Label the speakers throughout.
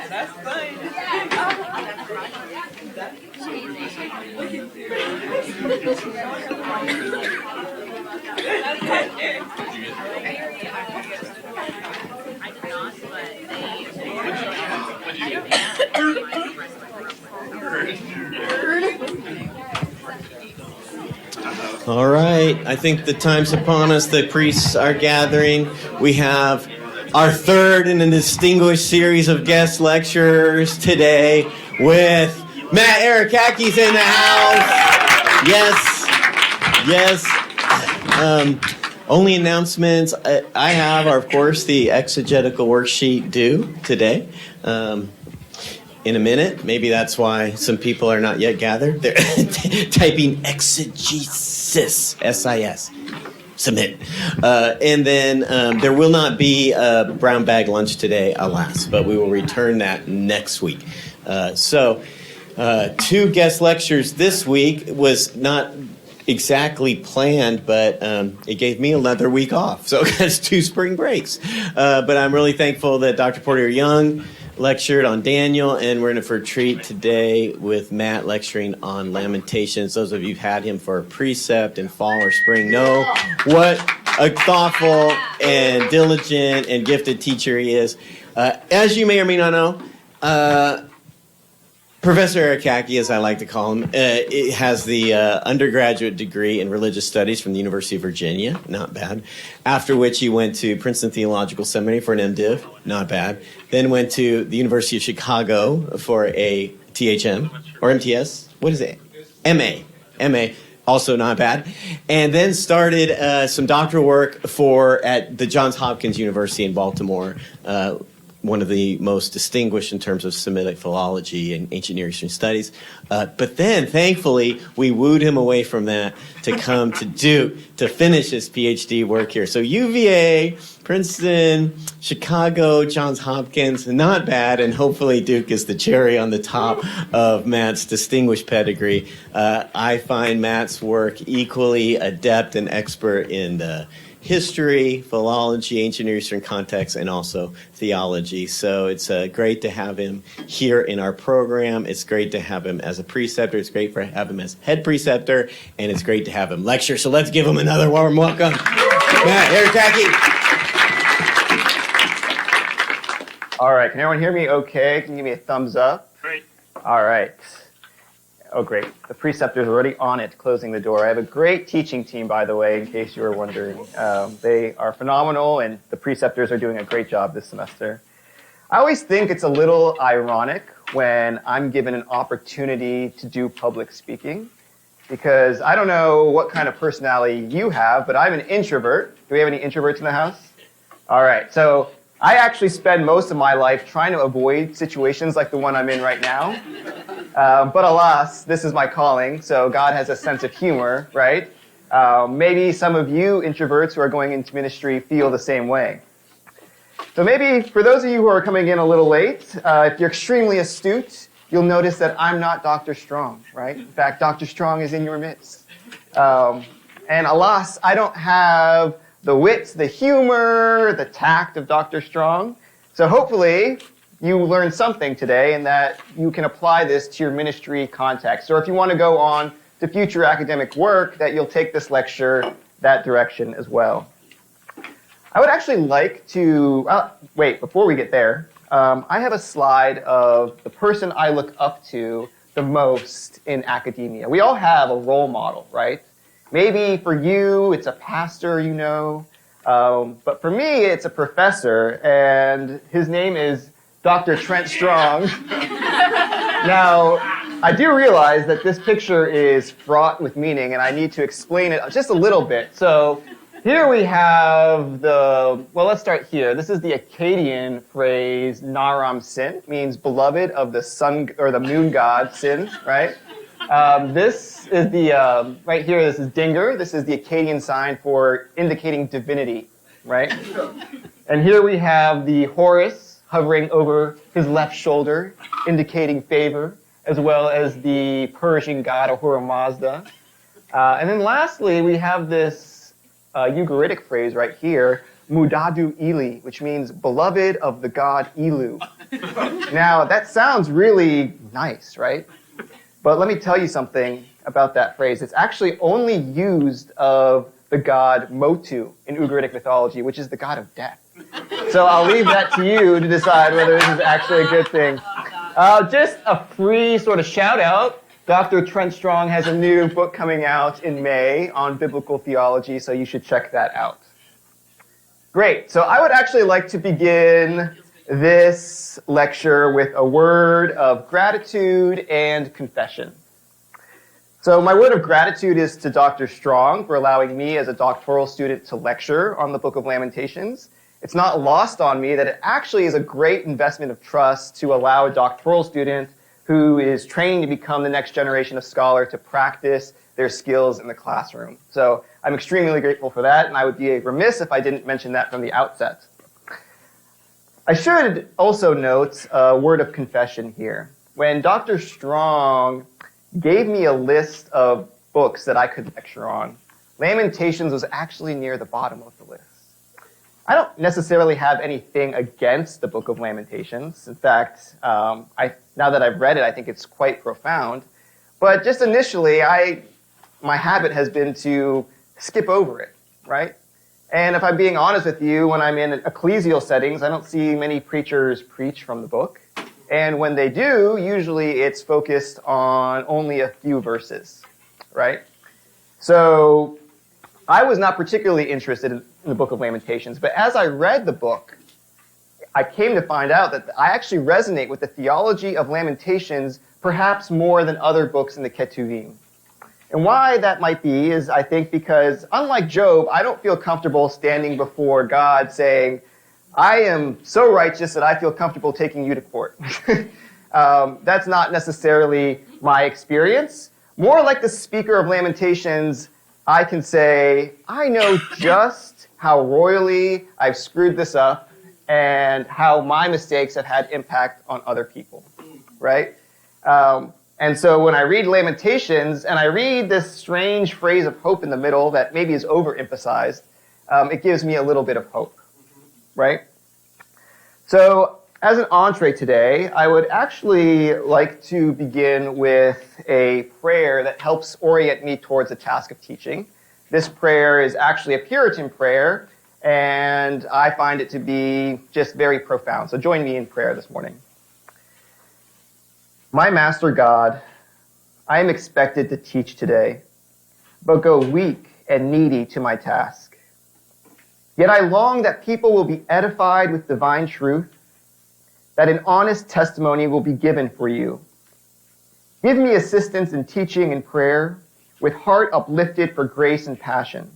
Speaker 1: That's funny.
Speaker 2: All right, I think the time's upon us. The priests are gathering. We have our third in a distinguished series of guest lecturers today with Matt Arakakis in the house. Yes. Only announcements I have are, of course, the exegetical worksheet due today. In a minute. Maybe that's why some people are not yet gathered. They're typing exegesis, S-I-S. Submit. And then there will not be a brown bag lunch today, alas, but we will return that next week. So 2 guest lectures this week was not exactly planned, but it gave me another week off. So that's 2 spring breaks. But I'm really thankful that Dr. Porter Young lectured on Daniel, and we're in for a treat today with Matt lecturing on Lamentations. Those of you who've had him for a precept in fall or spring know what a thoughtful and diligent and gifted teacher he is. As you may or may not know, Professor Arakaki, as I like to call him, has the undergraduate degree in religious studies from the University of Virginia, not bad, after which he went to Princeton Theological Seminary for an MDiv, not bad, then went to the University of Chicago for a THM, or MTS, what is it? MA, also not bad, and then started some doctoral work at the Johns Hopkins University in Baltimore, one of the most distinguished in terms of Semitic philology and ancient Near Eastern studies. But then, thankfully, we wooed him away from that to come to Duke to finish his PhD work here. So UVA, Princeton, Chicago, Johns Hopkins, not bad, and hopefully Duke is the cherry on the top of Matt's distinguished pedigree. I find Matt's work equally adept and expert in the history, philology, ancient Near Eastern context, and also theology. So it's great to have him here in our program. It's great to have him as a preceptor. It's great to have him as head preceptor, and it's great to have him lecture. So let's give him another warm welcome. Matt Arakaki.
Speaker 3: All right, can everyone hear me okay? Can you give me a thumbs up?
Speaker 4: Great.
Speaker 3: All right. Oh, great. The preceptor's already on it, closing the door. I have a great teaching team, by the way, in case you were wondering. They are phenomenal, and the preceptors are doing a great job this semester. I always think it's a little ironic when I'm given an opportunity to do public speaking, because I don't know what kind of personality you have, but I'm an introvert. Do we have any introverts in the house? All right, so I actually spend most of my life trying to avoid situations like the one I'm in right now. But alas, this is my calling, so God has a sense of humor, right? Maybe some of you introverts who are going into ministry feel the same way. So maybe for those of you who are coming in a little late, if you're extremely astute, you'll notice that I'm not Dr. Strong, right? In fact, Dr. Strong is in your midst. And alas, I don't have the wit, the humor, the tact of Dr. Strong. So hopefully you learned something today and that you can apply this to your ministry context. Or if you want to go on to future academic work, that you'll take this lecture that direction as well. I would actually like to, wait, before we get there, I have a slide of the person I look up to the most in academia. We all have a role model, right? Maybe for you, it's a pastor you know, but for me, it's a professor, and his name is Dr. Trent Strong. Now, I do realize that this picture is fraught with meaning, and I need to explain it just a little bit. So here we have let's start here. This is the Akkadian phrase Naram Sin, means beloved of the sun or the moon god Sin, right? This is the, right here, this is Dinger. This is the Akkadian sign for indicating divinity, right? And here we have the Horus hovering over his left shoulder, indicating favor. as well as the Persian god Ahura Mazda. And then lastly, we have this Ugaritic phrase right here, Mudadu Ili, which means beloved of the god Ilu. Now, that sounds really nice, right? But let me tell you something about that phrase. It's actually only used of the god Motu in Ugaritic mythology, which is the god of death. So I'll leave that to you to decide whether this is actually a good thing. Just a free sort of shout out. Dr. Trent Strong has a new book coming out in May on biblical theology, so you should check that out. Great. So I would actually like to begin this lecture with a word of gratitude and confession. So my word of gratitude is to Dr. Strong for allowing me as a doctoral student to lecture on the Book of Lamentations. It's not lost on me that it actually is a great investment of trust to allow a doctoral student who is training to become the next generation of scholar to practice their skills in the classroom. So I'm extremely grateful for that, and I would be remiss if I didn't mention that from the outset. I should also note a word of confession here. When Dr. Strong gave me a list of books that I could lecture on, Lamentations was actually near the bottom of the list. I don't necessarily have anything against the Book of Lamentations. In fact, now that I've read it, I think it's quite profound. But just initially, my habit has been to skip over it, right? And if I'm being honest with you, when I'm in ecclesial settings, I don't see many preachers preach from the book. And when they do, usually it's focused on only a few verses, right? So I was not particularly interested in the Book of Lamentations, but as I read the book, I came to find out that I actually resonate with the theology of Lamentations perhaps more than other books in the Ketuvim. And why that might be is, I think, because unlike Job, I don't feel comfortable standing before God saying, I am so righteous that I feel comfortable taking you to court. That's not necessarily my experience. More like the speaker of Lamentations, I can say, I know just how royally I've screwed this up and how my mistakes have had impact on other people, right? And so when I read Lamentations and I read this strange phrase of hope in the middle that maybe is overemphasized, it gives me a little bit of hope, right? So as an entree today, I would actually like to begin with a prayer that helps orient me towards the task of teaching. This prayer is actually a Puritan prayer, and I find it to be just very profound. So join me in prayer this morning. My Master God, I am expected to teach today, but go weak and needy to my task. Yet I long that people will be edified with divine truth, that an honest testimony will be given for you. Give me assistance in teaching and prayer, with heart uplifted for grace and passion.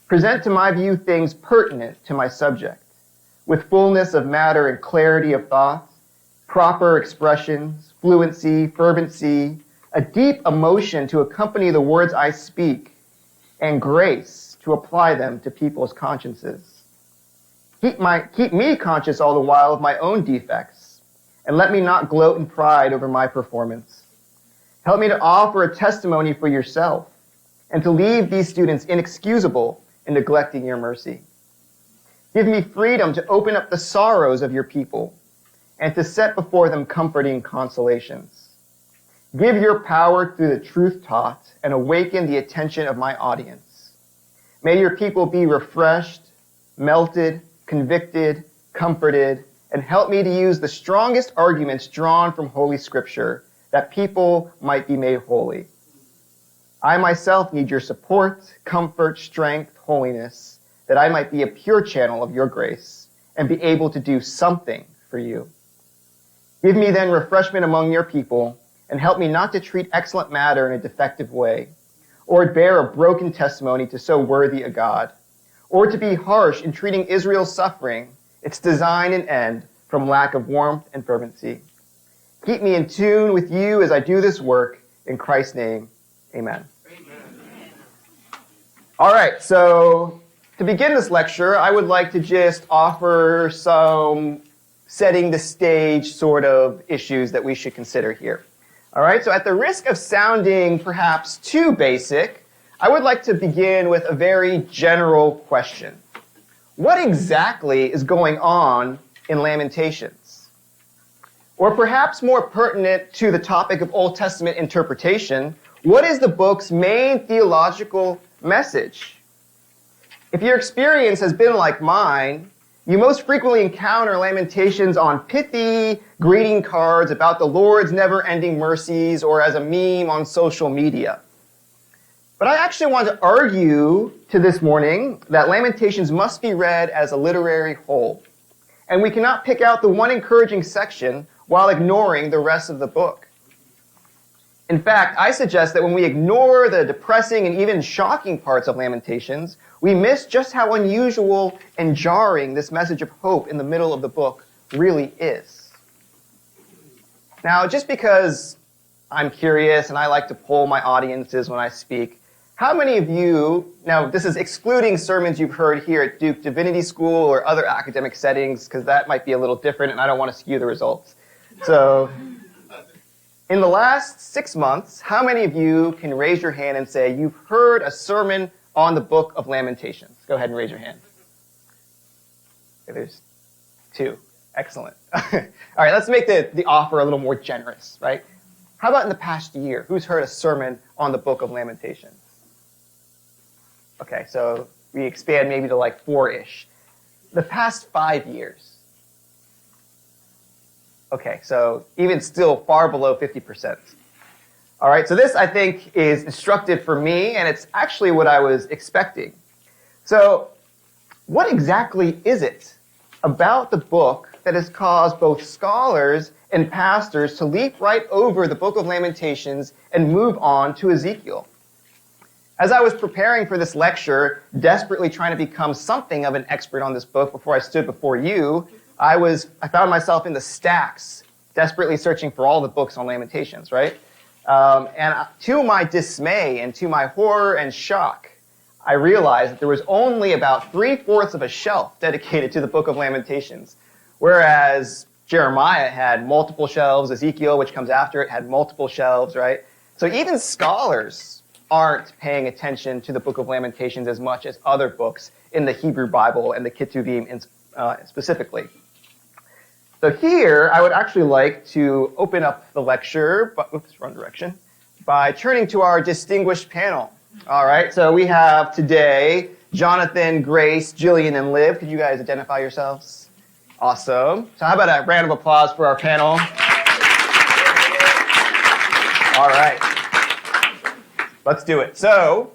Speaker 3: Present to my view things pertinent to my subject, with fullness of matter and clarity of thought, proper expressions, fluency, fervency, a deep emotion to accompany the words I speak, and grace to apply them to people's consciences. Keep me conscious all the while of my own defects, and let me not gloat in pride over my performance. Help me to offer a testimony for yourself, and to leave these students inexcusable in neglecting your mercy. Give me freedom to open up the sorrows of your people, and to set before them comforting consolations. Give your power through the truth taught, and awaken the attention of my audience. May your people be refreshed, melted, convicted, comforted, and help me to use the strongest arguments drawn from Holy Scripture, that people might be made holy. I myself need your support, comfort, strength, holiness, that I might be a pure channel of your grace and be able to do something for you. Give me then refreshment among your people, and help me not to treat excellent matter in a defective way, or bear a broken testimony to so worthy a God, or to be harsh in treating Israel's suffering, its design and end, from lack of warmth and fervency. Keep me in tune with you as I do this work. In Christ's name, amen. All right, so to begin this lecture, I would like to just offer some setting the stage sort of issues that we should consider here. All right, so at the risk of sounding perhaps too basic, I would like to begin with a very general question. What exactly is going on in Lamentations? Or perhaps more pertinent to the topic of Old Testament interpretation, what is the book's main theological message? If your experience has been like mine, you most frequently encounter Lamentations on pithy greeting cards about the Lord's never-ending mercies or as a meme on social media. But I actually want to argue to this morning that Lamentations must be read as a literary whole. And we cannot pick out the one encouraging section while ignoring the rest of the book. In fact, I suggest that when we ignore the depressing and even shocking parts of Lamentations, we miss just how unusual and jarring this message of hope in the middle of the book really is. Now, just because I'm curious and I like to poll my audiences when I speak, how many of you, now this is excluding sermons you've heard here at Duke Divinity School or other academic settings, because that might be a little different and I don't want to skew the results. So, in the last 6 months, how many of you can raise your hand and say you've heard a sermon on the book of Lamentations? Go ahead and raise your hand. Okay, there's 2. Excellent. All right, let's make the offer a little more generous, right? How about in the past year? Who's heard a sermon on the book of Lamentations? Okay, so we expand maybe to like 4-ish. The past 5 years. Okay, so even still far below 50%. All right, so this, I think, is instructive for me, and it's actually what I was expecting. So what exactly is it about the book that has caused both scholars and pastors to leap right over the book of Lamentations and move on to Ezekiel? As I was preparing for this lecture, desperately trying to become something of an expert on this book before I stood before you, I found myself in the stacks, desperately searching for all the books on Lamentations, right? And to my dismay and to my horror and shock, I realized that there was only about 3/4 of a shelf dedicated to the book of Lamentations, whereas Jeremiah had multiple shelves, Ezekiel, which comes after it, had multiple shelves, right? So even scholars aren't paying attention to the book of Lamentations as much as other books in the Hebrew Bible and the Ketuvim specifically. So here, I would actually like to open up the lecture, wrong direction, by turning to our distinguished panel. All right, so we have today Jonathan, Grace, Jillian, and Liv. Could you guys identify yourselves? Awesome. So how about a round of applause for our panel? All right. Let's do it. So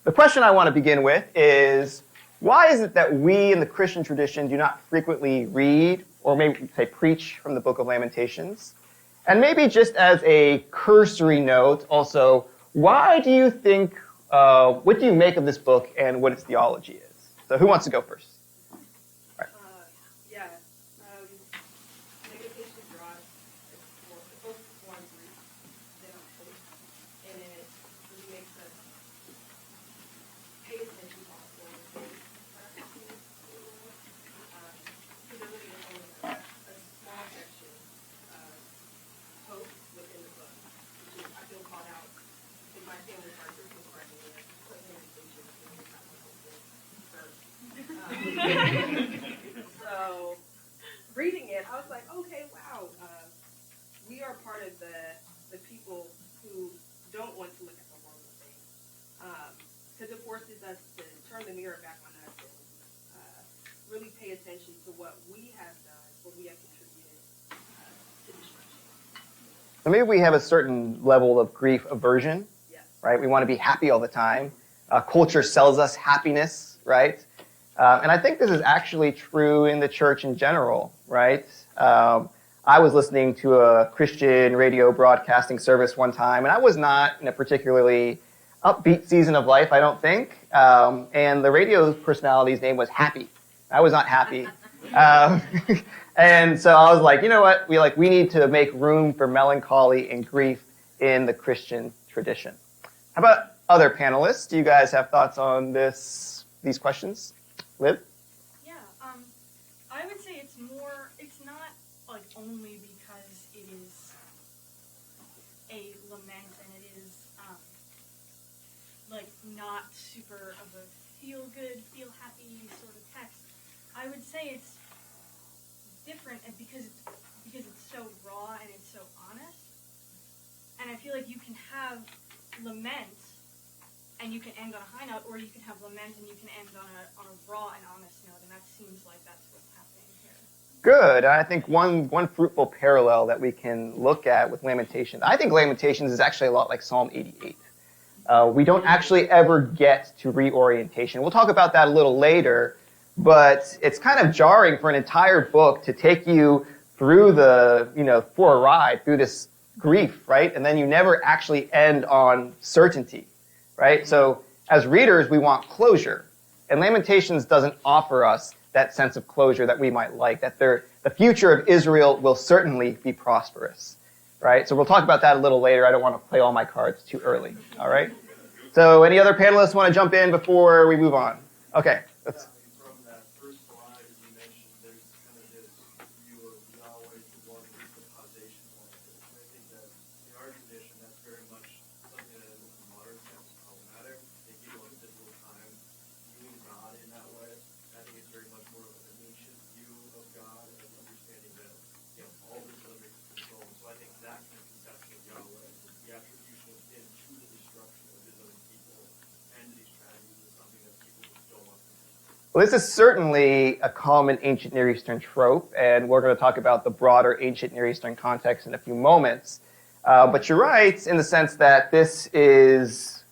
Speaker 3: the question I want to begin with is, why is it that we in the Christian tradition do not frequently read or maybe say preach from the book of Lamentations? And maybe just as a cursory note, also, why do you think, what do you make of this book and what its theology is? So who wants to go first?
Speaker 1: Lamentations draws more focus on grief than on hope, and it really makes us pay attention also to stability is only a small section of hope within the book, which is, I feel, called out in my family for our Christmas party when I put Lamentations and we got my hopeful first. So reading it, I was like, okay, wow, we are part of the people who don't want to look at the world the same. Because it forces us to turn the mirror back on us and really pay attention to what we have done, what we have contributed to destruction.
Speaker 3: So maybe we have a certain level of grief aversion,
Speaker 1: Yes. Right?
Speaker 3: We want to be happy all the time. Culture sells us happiness, right? And I think this is actually true in the church in general, right? I was listening to a Christian radio broadcasting service one time, and I was not in a particularly upbeat season of life, I don't think. And the radio personality's name was Happy. I was not happy. And so I was like, you know what? We need to make room for melancholy and grief in the Christian tradition. How about other panelists? Do you guys have thoughts on these questions? Liv?
Speaker 4: Yeah, I would say it's not like only because it is a not super of a feel-good, feel-happy sort of text. I would say it's different because it's so raw and it's so honest. And I feel like you can have lament and you can end on a high note, or you can have lament and you can end on a raw and honest note, and that seems like that's what's happening here.
Speaker 3: Good. I think one fruitful parallel that we can look at with Lamentations, I think Lamentations is actually a lot like Psalm 88. We don't actually ever get to reorientation. We'll talk about that a little later, but it's kind of jarring for an entire book to take you through for a ride through this grief, right? And then you never actually end on certainty, right? So as readers, we want closure. And Lamentations doesn't offer us that sense of closure that we might like, that the future of Israel will certainly be prosperous, right? So we'll talk about that a little later. I don't want to play all my cards too early, all right? So any other panelists want to jump in before we move on? Okay. Let's.
Speaker 5: From that first slide you mentioned, there's kind of this view of Yahweh, the one who's the causation one. And I think that in our tradition, that's very much something that in the modern sense is problematic. I think people in biblical time viewing God in that way. I think it's very much more of an ancient view of God and understanding that all this is under his control. So I think that kind of conception of Yahweh, the attribution of him to the destruction of his own people and these tragedies is something that people just don't want to see.
Speaker 3: Well, this is certainly a common ancient Near Eastern trope, and we're going to talk about the broader ancient Near Eastern context in a few moments. But you're right in the sense that this is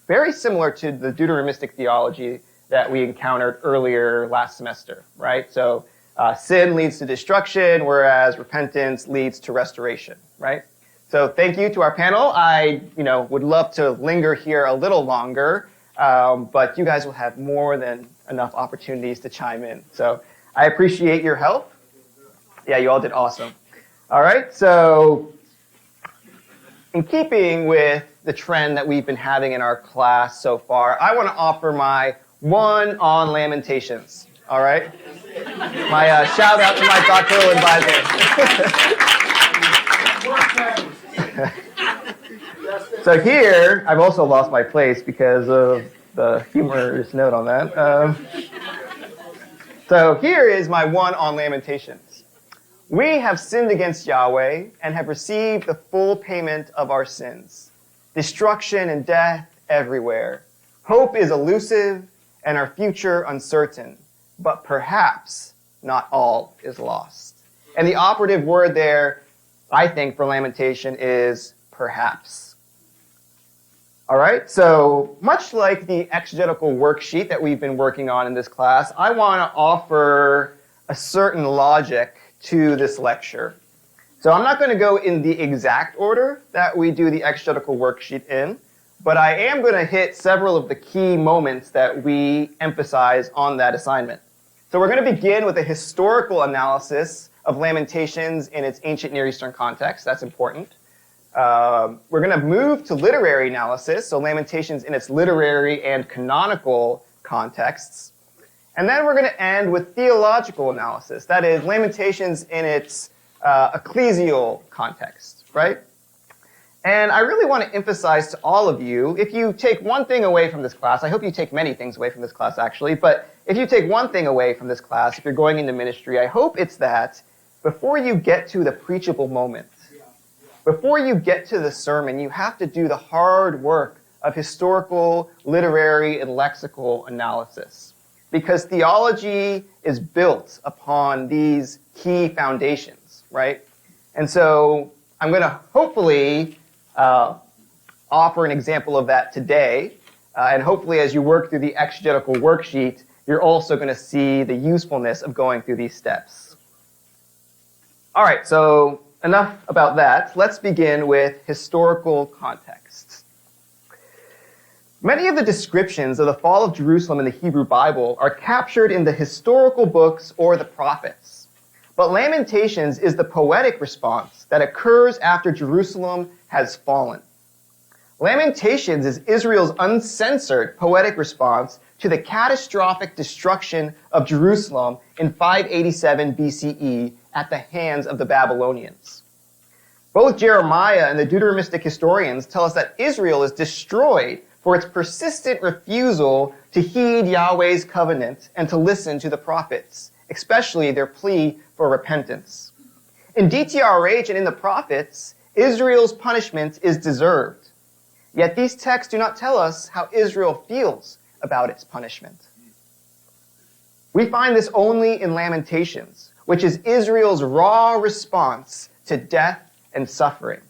Speaker 3: very similar to the Deuteronomistic theology that we encountered earlier last semester, right? So sin leads to destruction, whereas repentance leads to restoration, right? So thank you to our panel. I, would love to linger here a little longer, but you guys will have more than enough opportunities to chime in. So I appreciate your help. Yeah, you all did awesome. All right, so in keeping with the trend that we've been having in our class so far, I want to offer my one on Lamentations. All right? My shout out to my doctoral advisor. So here, I've also lost my place because of the humorous note on that. So here is my one on Lamentations. We have sinned against Yahweh and have received the full payment of our sins. Destruction and death everywhere. Hope is elusive and our future uncertain. But perhaps not all is lost. And the operative word there, I think, for lamentation is perhaps. All right, so much like the exegetical worksheet that we've been working on in this class, I want to offer a certain logic to this lecture. So I'm not going to go in the exact order that we do the exegetical worksheet in, but I am going to hit several of the key moments that we emphasize on that assignment. So we're going to begin with a historical analysis of Lamentations in its ancient Near Eastern context. That's important. We're going to move to literary analysis, so Lamentations in its literary and canonical contexts. And then we're going to end with theological analysis, that is, Lamentations in its ecclesial context, right? And I really want to emphasize to all of you, if you take one thing away from this class, I hope you take many things away from this class actually, but if you take one thing away from this class, if you're going into ministry, I hope it's that before you get to the preachable moment, before you get to the sermon, you have to do the hard work of historical, literary, and lexical analysis. Because theology is built upon these key foundations, right? And so I'm going to hopefully offer an example of that today. And hopefully as you work through the exegetical worksheet, you're also going to see the usefulness of going through these steps. All right, so enough about that. Let's begin with historical context. Many of the descriptions of the fall of Jerusalem in the Hebrew Bible are captured in the historical books or the prophets. But Lamentations is the poetic response that occurs after Jerusalem has fallen. Lamentations is Israel's uncensored poetic response to the catastrophic destruction of Jerusalem in 587 BCE at the hands of the Babylonians. Both Jeremiah and the Deuteronomistic historians tell us that Israel is destroyed for its persistent refusal to heed Yahweh's covenant and to listen to the prophets, especially their plea for repentance. In DTRH and in the prophets, Israel's punishment is deserved. Yet these texts do not tell us how Israel feels about its punishment. We find this only in Lamentations, which is Israel's raw response to death and suffering.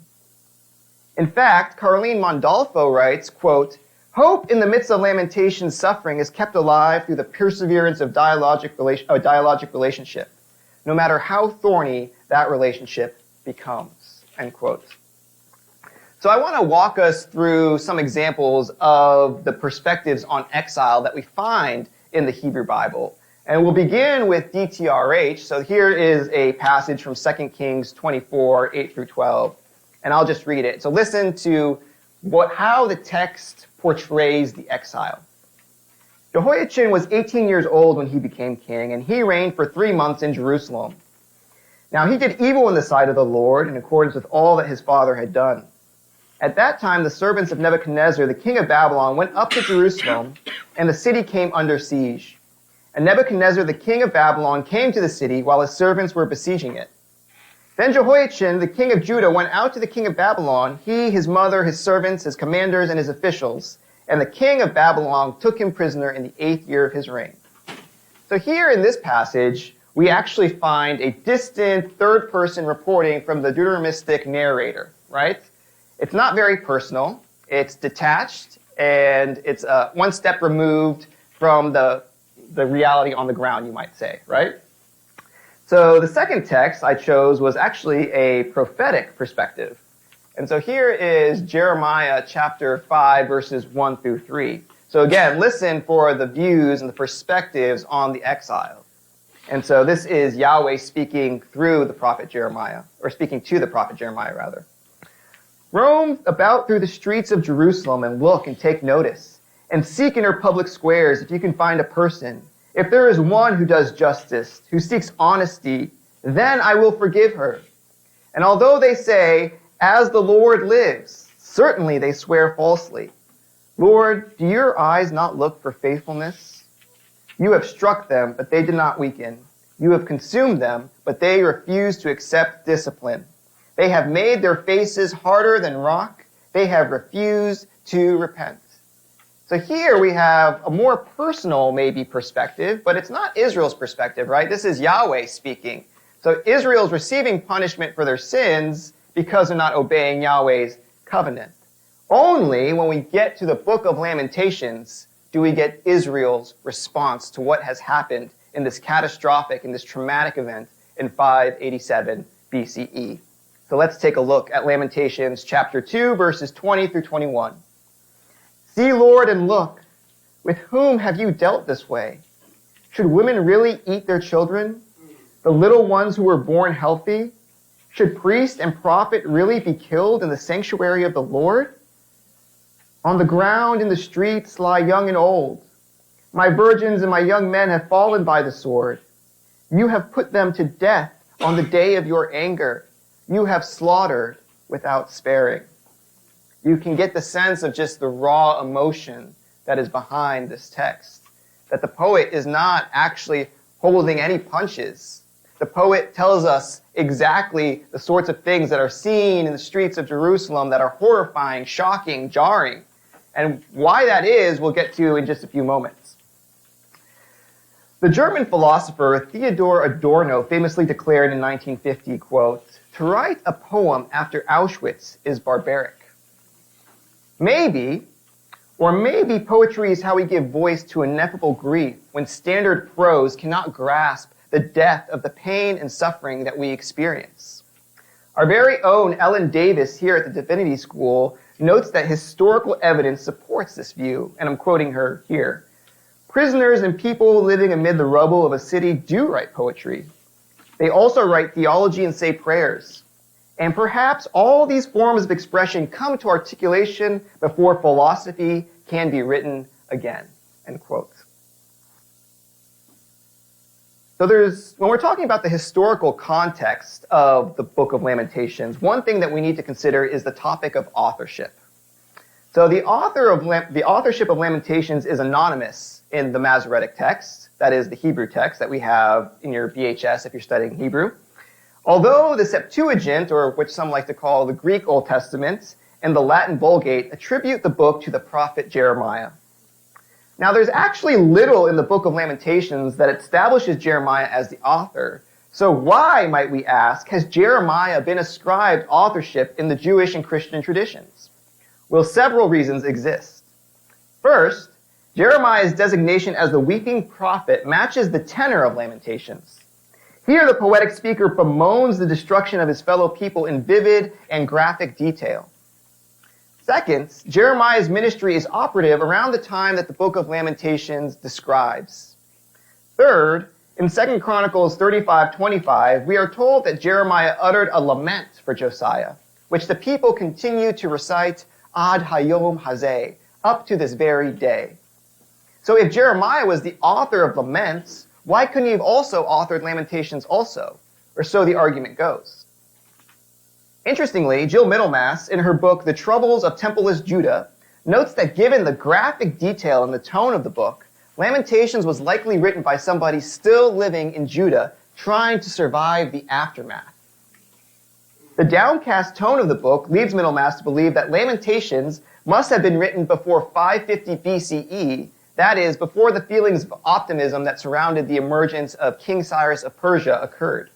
Speaker 3: In fact, Carlene Mondalfo writes, quote, "Hope in the midst of Lamentations' suffering is kept alive through the perseverance of dialogic relationship, no matter how thorny that relationship becomes," end quote. So I want to walk us through some examples of the perspectives on exile that we find in the Hebrew Bible. And we'll begin with DTRH. So here is a passage from 2 Kings 24, 8 through 12. And I'll just read it. So listen to how the text portrays the exile. Jehoiachin was 18 years old when he became king, and he reigned for 3 months in Jerusalem. Now he did evil in the sight of the Lord in accordance with all that his father had done. At that time, the servants of Nebuchadnezzar, the king of Babylon, went up to Jerusalem, and the city came under siege. And Nebuchadnezzar, the king of Babylon, came to the city while his servants were besieging it. Then Jehoiachin, the king of Judah, went out to the king of Babylon, he, his mother, his servants, his commanders, and his officials. And the king of Babylon took him prisoner in the 8th year of his reign. So here in this passage, we actually find a distant third-person reporting from the Deuteronomistic narrator, right? It's not very personal. It's detached, and it's one step removed from the reality on the ground, you might say, right? So the second text I chose was actually a prophetic perspective. And so here is Jeremiah chapter 5, verses 1 through 3. So again, listen for the views and the perspectives on the exile. And so this is Yahweh speaking through the prophet Jeremiah, or speaking to the prophet Jeremiah, rather. "Roam about through the streets of Jerusalem and look and take notice, and seek in her public squares if you can find a person. If there is one who does justice, who seeks honesty, then I will forgive her. And although they say, 'As the Lord lives,' certainly they swear falsely. Lord, do your eyes not look for faithfulness? You have struck them, but they did not weaken. You have consumed them, but they refuse to accept discipline. They have made their faces harder than rock. They have refused to repent." So here we have a more personal, maybe, perspective, but it's not Israel's perspective, right? This is Yahweh speaking. So Israel's receiving punishment for their sins because they're not obeying Yahweh's covenant. Only when we get to the book of Lamentations do we get Israel's response to what has happened in this catastrophic, in this traumatic event in 587 BCE. So let's take a look at Lamentations chapter 2, verses 20 through 21. "See, Lord, and look. With whom have you dealt this way? Should women really eat their children? The little ones who were born healthy? Should priest and prophet really be killed in the sanctuary of the Lord? On the ground in the streets lie young and old. My virgins and my young men have fallen by the sword. You have put them to death on the day of your anger. You have slaughtered without sparing." You can get the sense of just the raw emotion that is behind this text. That the poet is not actually holding any punches. The poet tells us exactly the sorts of things that are seen in the streets of Jerusalem that are horrifying, shocking, jarring. And why that is, we'll get to in just a few moments. The German philosopher Theodor Adorno famously declared in 1950, quote, "To write a poem after Auschwitz is barbaric." Maybe poetry is how we give voice to ineffable grief when standard prose cannot grasp the depth of the pain and suffering that we experience. Our very own Ellen Davis here at the Divinity School notes that historical evidence supports this view, and I'm quoting her here. "Prisoners and people living amid the rubble of a city do write poetry. They also write theology and say prayers. And perhaps all these forms of expression come to articulation before philosophy can be written again," end quote. So when we're talking about the historical context of the book of Lamentations, one thing that we need to consider is the topic of authorship. So the authorship of Lamentations is anonymous in the Masoretic text, that is the Hebrew text that we have in your BHS if you're studying Hebrew. Although the Septuagint, or which some like to call the Greek Old Testament, and the Latin Vulgate attribute the book to the prophet Jeremiah. Now there's actually little in the book of Lamentations that establishes Jeremiah as the author. So why, might we ask, has Jeremiah been ascribed authorship in the Jewish and Christian traditions? Well, several reasons exist. First, Jeremiah's designation as the weeping prophet matches the tenor of Lamentations. Here, the poetic speaker bemoans the destruction of his fellow people in vivid and graphic detail. Second, Jeremiah's ministry is operative around the time that the book of Lamentations describes. Third, in 2 Chronicles 35:25, we are told that Jeremiah uttered a lament for Josiah, which the people continue to recite ad hayom hazeh, up to this very day. So if Jeremiah was the author of laments, why couldn't he have also authored Lamentations also? Or so the argument goes. Interestingly, Jill Middlemass, in her book The Troubles of Templeless Judah, notes that given the graphic detail and the tone of the book, Lamentations was likely written by somebody still living in Judah, trying to survive the aftermath. The downcast tone of the book leads Middlemass to believe that Lamentations must have been written before 550 BCE, that is, before the feelings of optimism that surrounded the emergence of King Cyrus of Persia occurred.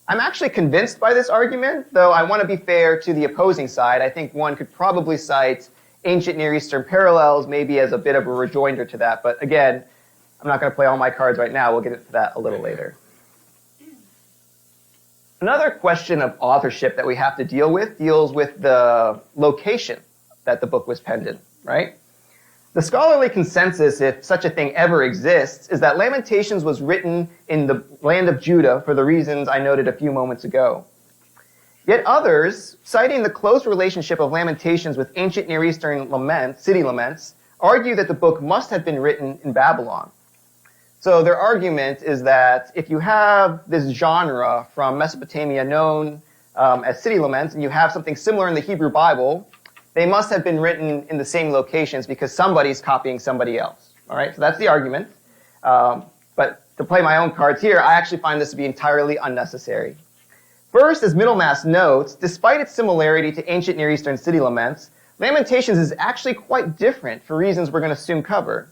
Speaker 3: I'm actually convinced by this argument, though I want to be fair to the opposing side. I think one could probably cite ancient Near Eastern parallels maybe as a bit of a rejoinder to that, but again, I'm not going to play all my cards right now. We'll get into that a little later. Another question of authorship that we have to deal with deals with the location that the book was penned in, right? The scholarly consensus, if such a thing ever exists, is that Lamentations was written in the land of Judah for the reasons I noted a few moments ago. Yet others, citing the close relationship of Lamentations with ancient Near Eastern city laments, argue that the book must have been written in Babylon. So their argument is that if you have this genre from Mesopotamia known as city laments, and you have something similar in the Hebrew Bible, they must have been written in the same locations because somebody's copying somebody else. All right, so that's the argument. But to play my own cards here, I actually find this to be entirely unnecessary. First, as Middlemass notes, despite its similarity to ancient Near Eastern city laments, Lamentations is actually quite different for reasons we're going to soon cover.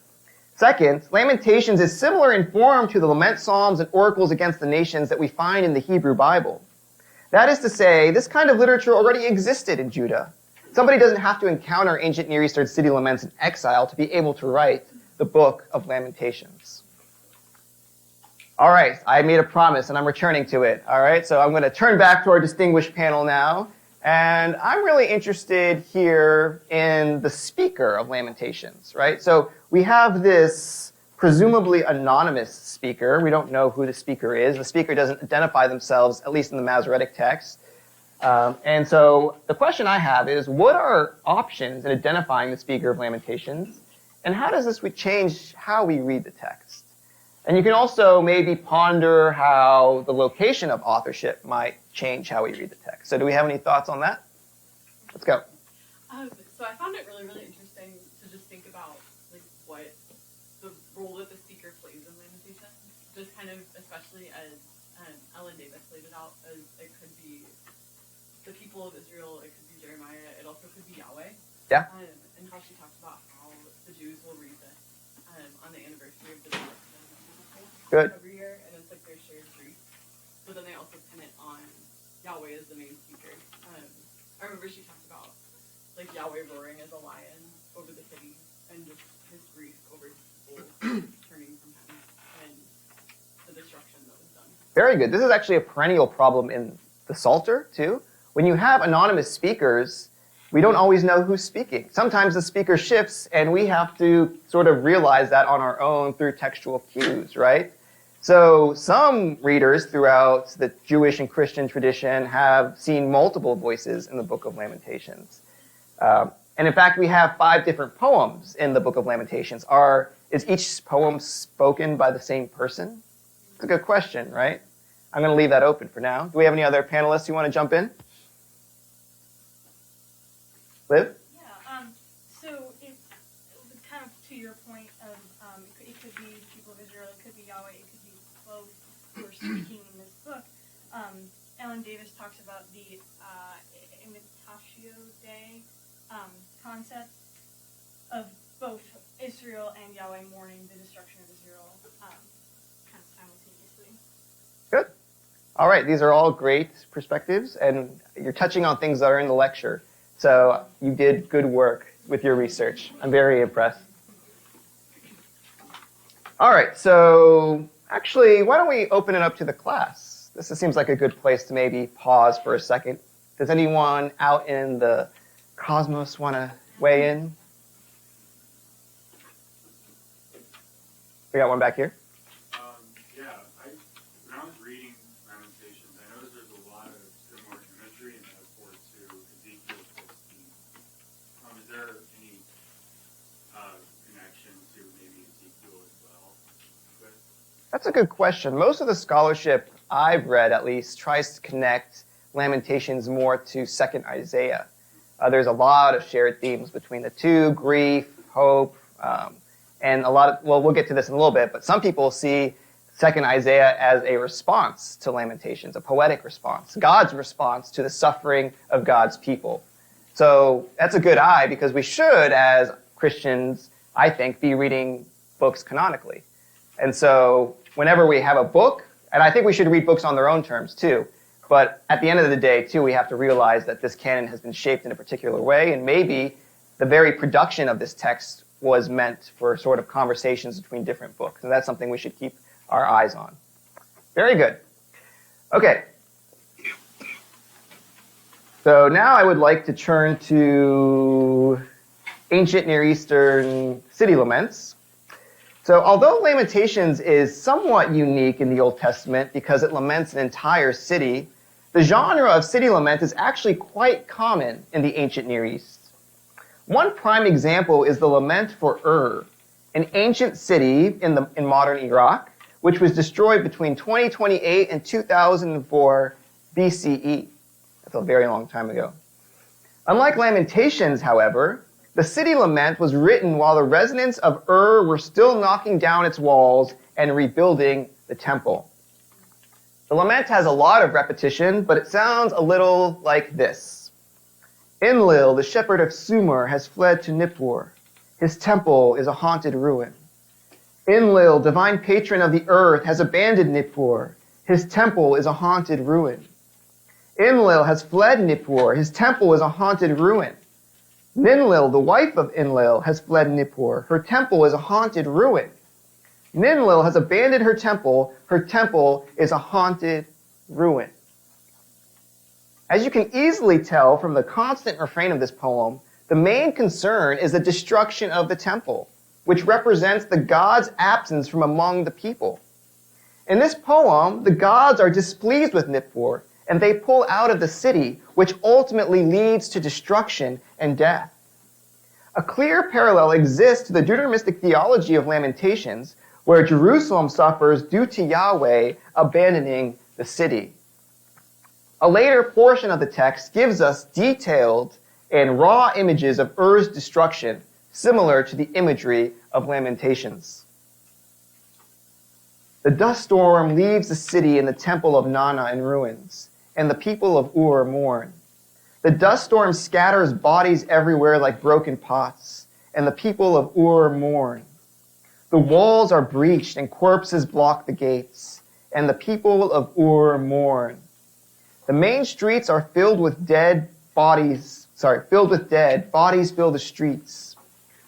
Speaker 3: Second, Lamentations is similar in form to the lament psalms and oracles against the nations that we find in the Hebrew Bible. That is to say, this kind of literature already existed in Judah. Somebody doesn't have to encounter ancient Near Eastern city laments in exile to be able to write the book of Lamentations. All right, I made a promise and I'm returning to it. All right, so I'm going to turn back to our distinguished panel now. And I'm really interested here in the speaker of Lamentations, right? So we have this presumably anonymous speaker. We don't know who the speaker is. The speaker doesn't identify themselves, at least in the Masoretic text. And so the question I have is, what are options in identifying the speaker of Lamentations? And how does this change how we read the text? And you can also maybe ponder how the location of authorship might change how we read the text. So do we have any thoughts on that? Let's go.
Speaker 6: So I found it really, really interesting to just think about like what the role that the speaker plays in Lamentations. Just kind of, especially as Ellen Davis laid it out, as it could be the people of Israel, it could be Jeremiah, it also could be Yahweh.
Speaker 3: Yeah.
Speaker 6: And how she talks about how the Jews will read this on the anniversary of the destruction
Speaker 3: Good.
Speaker 6: every year, and it's like their shared grief. But then they also pin it on Yahweh as the main speaker. I remember she talked about like Yahweh roaring as a lion over the city, and just his grief over his people turning from him, and the destruction that was done.
Speaker 3: Very good. This is actually a perennial problem in the Psalter, too. When you have anonymous speakers, we don't always know who's speaking. Sometimes the speaker shifts, and we have to sort of realize that on our own through textual cues, right? So some readers throughout the Jewish and Christian tradition have seen multiple voices in the Book of Lamentations. And in fact, we have 5 different poems in the Book of Lamentations. Is each poem spoken by the same person? It's a good question, right? I'm going to leave that open for now. Do we have any other panelists who want to jump in? Liv?
Speaker 4: Yeah, your point of it could be people of Israel, it could be Yahweh, it could be both who are speaking in this book. Ellen Davis talks about the imitatio Dei concept of both Israel and Yahweh mourning the destruction of Israel kind of simultaneously.
Speaker 3: Good. All right, these are all great perspectives, and you're touching on things that are in the lecture. So you did good work with your research. I'm very impressed. All right, so actually, why don't we open it up to the class? This seems like a good place to maybe pause for a second. Does anyone out in the cosmos want to weigh in? We got one back here.
Speaker 5: When I was reading Lamentations, I noticed there's a lot of similar imagery and metaphor to Ezekiel 16. Is there any connection to maybe Ezekiel as well?
Speaker 3: That's a good question. Most of the scholarship I've read, at least, tries to connect Lamentations more to 2nd Isaiah. There's a lot of shared themes between the two: grief, hope, and a lot of, well, we'll get to this in a little bit, but some people see 2nd Isaiah as a response to Lamentations, a poetic response, God's response to the suffering of God's people. So that's a good eye, because we should, as Christians, I think, be reading books canonically. And so whenever we have a book, and I think we should read books on their own terms too, but at the end of the day, too, we have to realize that this canon has been shaped in a particular way, and maybe the very production of this text was meant for sort of conversations between different books. And that's something we should keep our eyes on. Very good. Okay. So now I would like to turn to ancient Near Eastern city laments. So although Lamentations is somewhat unique in the Old Testament because it laments an entire city, the genre of city lament is actually quite common in the ancient Near East. One prime example is the lament for Ur, an ancient city in modern Iraq, which was destroyed between 2028 and 2004 BCE. That's a very long time ago. Unlike Lamentations, however, the city lament was written while the residents of Ur were still knocking down its walls and rebuilding the temple. The lament has a lot of repetition, but it sounds a little like this. Enlil, the shepherd of Sumer, has fled to Nippur. His temple is a haunted ruin. Enlil, divine patron of the earth, has abandoned Nippur. His temple is a haunted ruin. Enlil has fled Nippur. His temple is a haunted ruin. Ninlil, the wife of Enlil, has fled Nippur. Her temple is a haunted ruin. Ninlil has abandoned her temple. Her temple is a haunted ruin. As you can easily tell from the constant refrain of this poem, the main concern is the destruction of the temple, which represents the gods' absence from among the people. In this poem, the gods are displeased with Nippur, and they pull out of the city, which ultimately leads to destruction and death. A clear parallel exists to the Deuteronomistic theology of Lamentations, where Jerusalem suffers due to Yahweh abandoning the city. A later portion of the text gives us detailed and raw images of Ur's destruction, similar to the imagery of Lamentations. The dust storm leaves the city and the temple of Nana in ruins, and the people of Ur mourn. The dust storm scatters bodies everywhere like broken pots, and the people of Ur mourn. The walls are breached and corpses block the gates, and the people of Ur mourn. The main streets are filled with dead. Bodies fill the streets.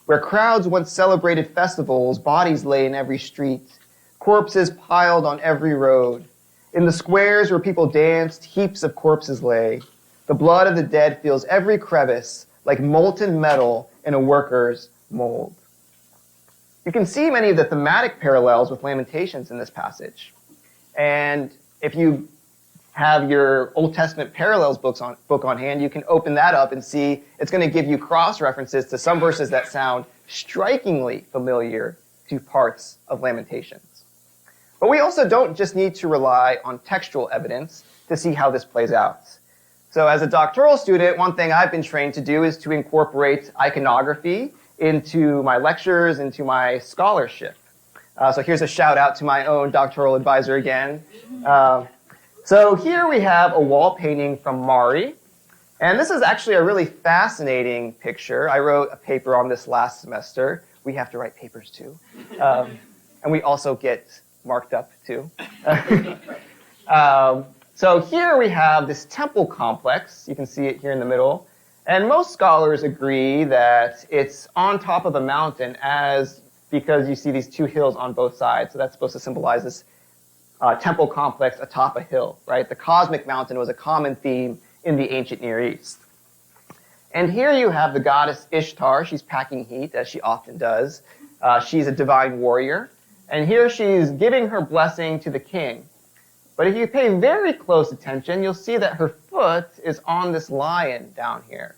Speaker 3: Where crowds once celebrated festivals, bodies lay in every street, corpses piled on every road. In the squares where people danced, heaps of corpses lay. The blood of the dead fills every crevice like molten metal in a worker's mold. You can see many of the thematic parallels with Lamentations in this passage. And if you have your Old Testament parallels book on hand, you can open that up and see it's going to give you cross-references to some verses that sound strikingly familiar to parts of Lamentations. But we also don't just need to rely on textual evidence to see how this plays out. So as a doctoral student, one thing I've been trained to do is to incorporate iconography into my lectures, into my scholarship. So here's a shout out to my own doctoral advisor again. So here we have a wall painting from Mari. And this is actually a really fascinating picture. I wrote a paper on this last semester. We have to write papers too. And we also get marked up too. So here we have this temple complex. You can see it here in the middle. And most scholars agree that it's on top of a mountain because you see these two hills on both sides. So that's supposed to symbolize this temple complex atop a hill, right? The cosmic mountain was a common theme in the ancient Near East. And here you have the goddess Ishtar. She's packing heat, as she often does. She's a divine warrior. And here she's giving her blessing to the king. But if you pay very close attention, you'll see that her foot is on this lion down here.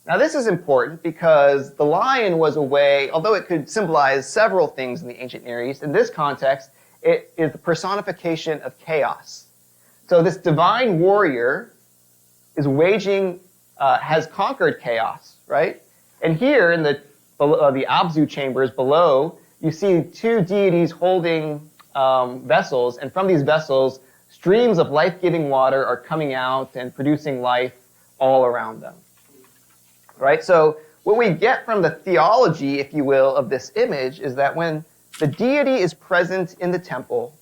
Speaker 3: Now this is important because the lion was a way, although it could symbolize several things in the ancient Near East, in this context, it is the personification of chaos. So this divine warrior is has conquered chaos, right? And here in the Abzu chambers below, you see two deities holding vessels, and from these vessels, streams of life-giving water are coming out and producing life all around them. Right? So what we get from the theology, if you will, of this image is that when the deity is present in the temple,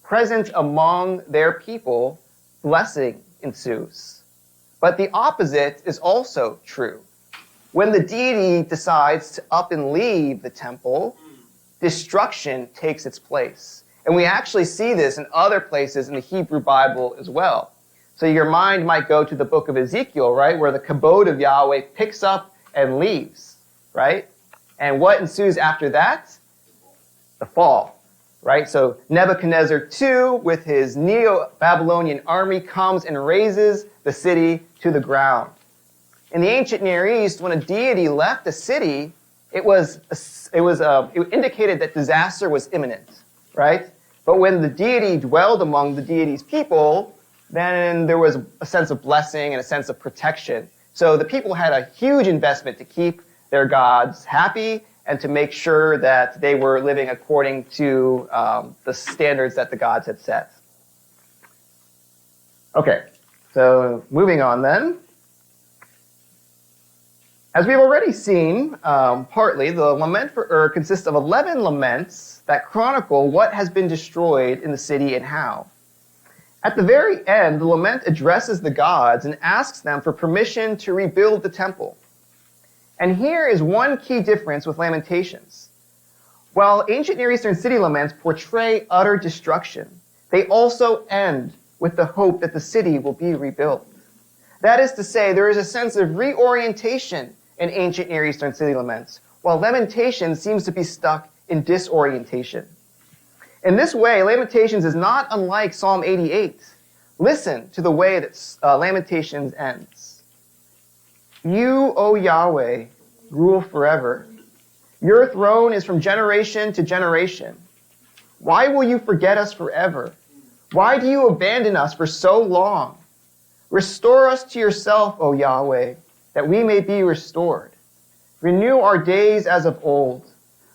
Speaker 3: present among their people, blessing ensues. But the opposite is also true. When the deity decides to up and leave the temple, destruction takes its place. And we actually see this in other places in the Hebrew Bible as well. So your mind might go to the book of Ezekiel, right, where the kabod of Yahweh picks up and leaves, right? And what ensues after that? The fall, right? So Nebuchadnezzar II, with his Neo-Babylonian army, comes and razes the city to the ground. In the ancient Near East, when a deity left a city, it indicated that disaster was imminent, right? But when the deity dwelled among the deity's people, then there was a sense of blessing and a sense of protection. So the people had a huge investment to keep their gods happy and to make sure that they were living according to the standards that the gods had set. Okay, so moving on then. As we've already seen, partly, the lament for Ur consists of 11 laments that chronicle what has been destroyed in the city and how. At the very end, the lament addresses the gods and asks them for permission to rebuild the temple. And here is one key difference with Lamentations. While ancient Near Eastern city laments portray utter destruction, they also end with the hope that the city will be rebuilt. That is to say, there is a sense of reorientation in ancient Near Eastern city laments, while Lamentations seems to be stuck in disorientation. In this way, Lamentations is not unlike Psalm 88. Listen to the way that Lamentations ends. You, O Yahweh, rule forever. Your throne is from generation to generation. Why will you forget us forever? Why do you abandon us for so long? Restore us to yourself, O Yahweh, that we may be restored. Renew our days as of old,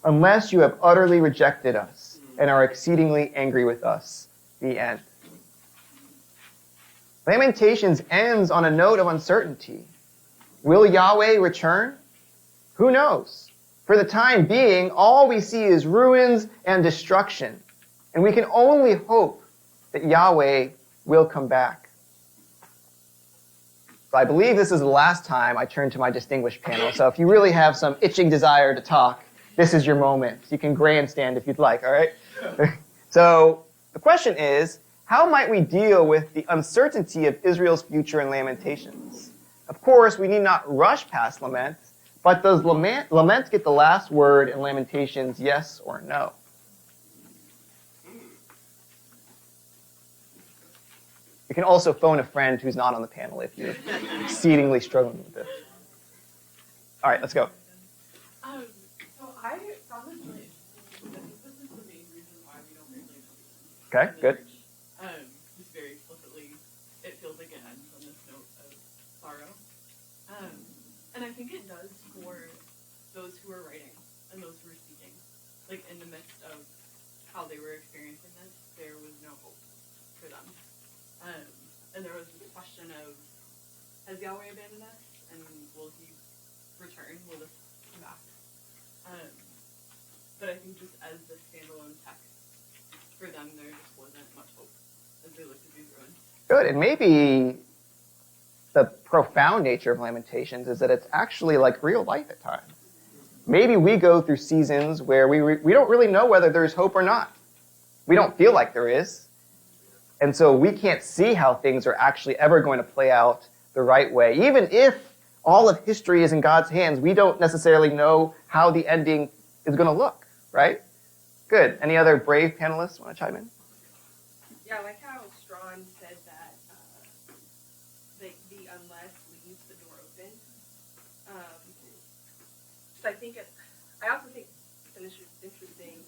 Speaker 3: unless you have utterly rejected us and are exceedingly angry with us. The end. Lamentations ends on a note of uncertainty. Will Yahweh return? Who knows? For the time being, all we see is ruins and destruction, and we can only hope that Yahweh will come back. So I believe this is the last time I turn to my distinguished panel, so if you really have some itching desire to talk, this is your moment. You can grandstand if you'd like, all right? So the question is, how might we deal with the uncertainty of Israel's future in Lamentations? Of course, we need not rush past lament, but does lament get the last word in Lamentations, yes or no? You can also phone a friend who's not on the panel if you're exceedingly struggling with this. All right, let's go.
Speaker 6: So I found this really interesting because this is the main reason why we don't read Lamentations.
Speaker 3: Okay, good.
Speaker 6: Just very explicitly, it feels like it ends on this note of sorrow. And I think it does for those who were writing and those who were speaking, like in the midst of how they were experiencing this, there was no hope for them. And there was this question of, has Yahweh abandoned us? And will he return? Will this come back? But I think just as the standalone text, for them there just wasn't much hope as they looked at these ruins.
Speaker 3: Good, and maybe the profound nature of Lamentations is that it's actually like real life at times. Maybe we go through seasons where we don't really know whether there's hope or not. We don't feel like there is. And so we can't see how things are actually ever going to play out the right way. Even if all of history is in God's hands, we don't necessarily know how the ending is going to look, right? Good. Any other brave panelists want to chime in?
Speaker 1: Yeah, I like how Strawn said that the unless leaves the door open. So I also think it's an interesting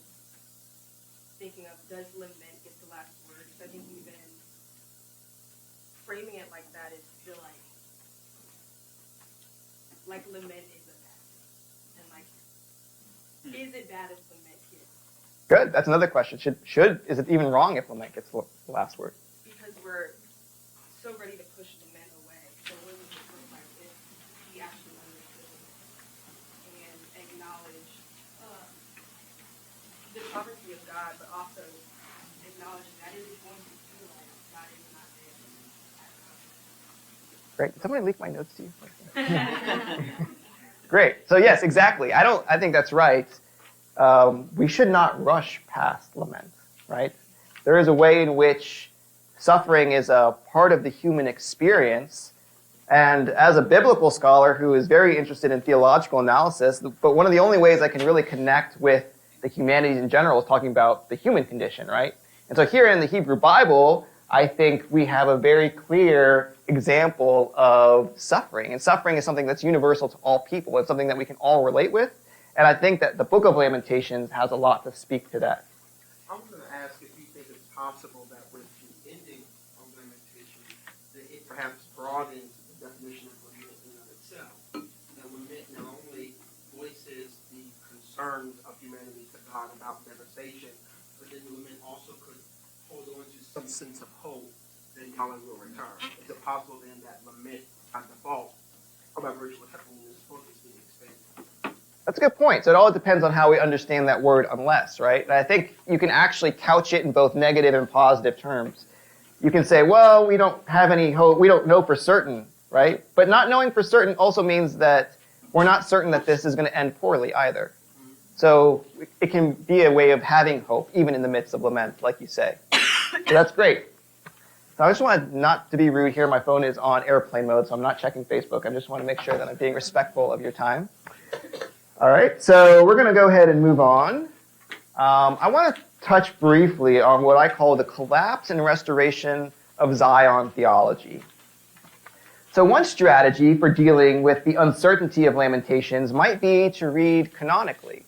Speaker 1: thinking of, does lament get the last word? So I think even framing it like that is still like lament is a bad. And like, is it bad if lament gets?
Speaker 3: Good. That's another question. Is it even wrong if lament gets the last word?
Speaker 1: Because we're so ready to push lament away. So what would it look like if we actually understood and acknowledge the sovereignty of God, but also acknowledging that it is going to feel like God is not there.
Speaker 3: Great. Did somebody leak my notes to you? Great. So yes, exactly. I think that's right. We should not rush past lament, right? There is a way in which suffering is a part of the human experience. And as a biblical scholar who is very interested in theological analysis, but one of the only ways I can really connect with the humanities in general is talking about the human condition, right? And so here in the Hebrew Bible, I think we have a very clear example of suffering. And suffering is something that's universal to all people. It's something that we can all relate with. And I think that the Book of Lamentations has a lot to speak to that.
Speaker 7: I was going to ask if you think it's possible that with the ending of Lamentations, that it perhaps broadens the definition of lament in and of itself. That lament not only voices the concerns of humanity to God about devastation, but then lament also could hold on to some sense of hope that Yahweh will return. Is it possible then that lament by default, or by virtue of what's happening in this book, is being expanded?
Speaker 3: That's a good point. So it all depends on how we understand that word unless, right? And I think you can actually couch it in both negative and positive terms. You can say, well, we don't have any hope, we don't know for certain, right? But not knowing for certain also means that we're not certain that this is going to end poorly either. So it can be a way of having hope, even in the midst of lament, like you say. So that's great. So I just want not to be rude here. My phone is on airplane mode, so I'm not checking Facebook. I just want to make sure that I'm being respectful of your time. All right, so we're going to go ahead and move on. I want to touch briefly on what I call the collapse and restoration of Zion theology. So one strategy for dealing with the uncertainty of Lamentations might be to read canonically.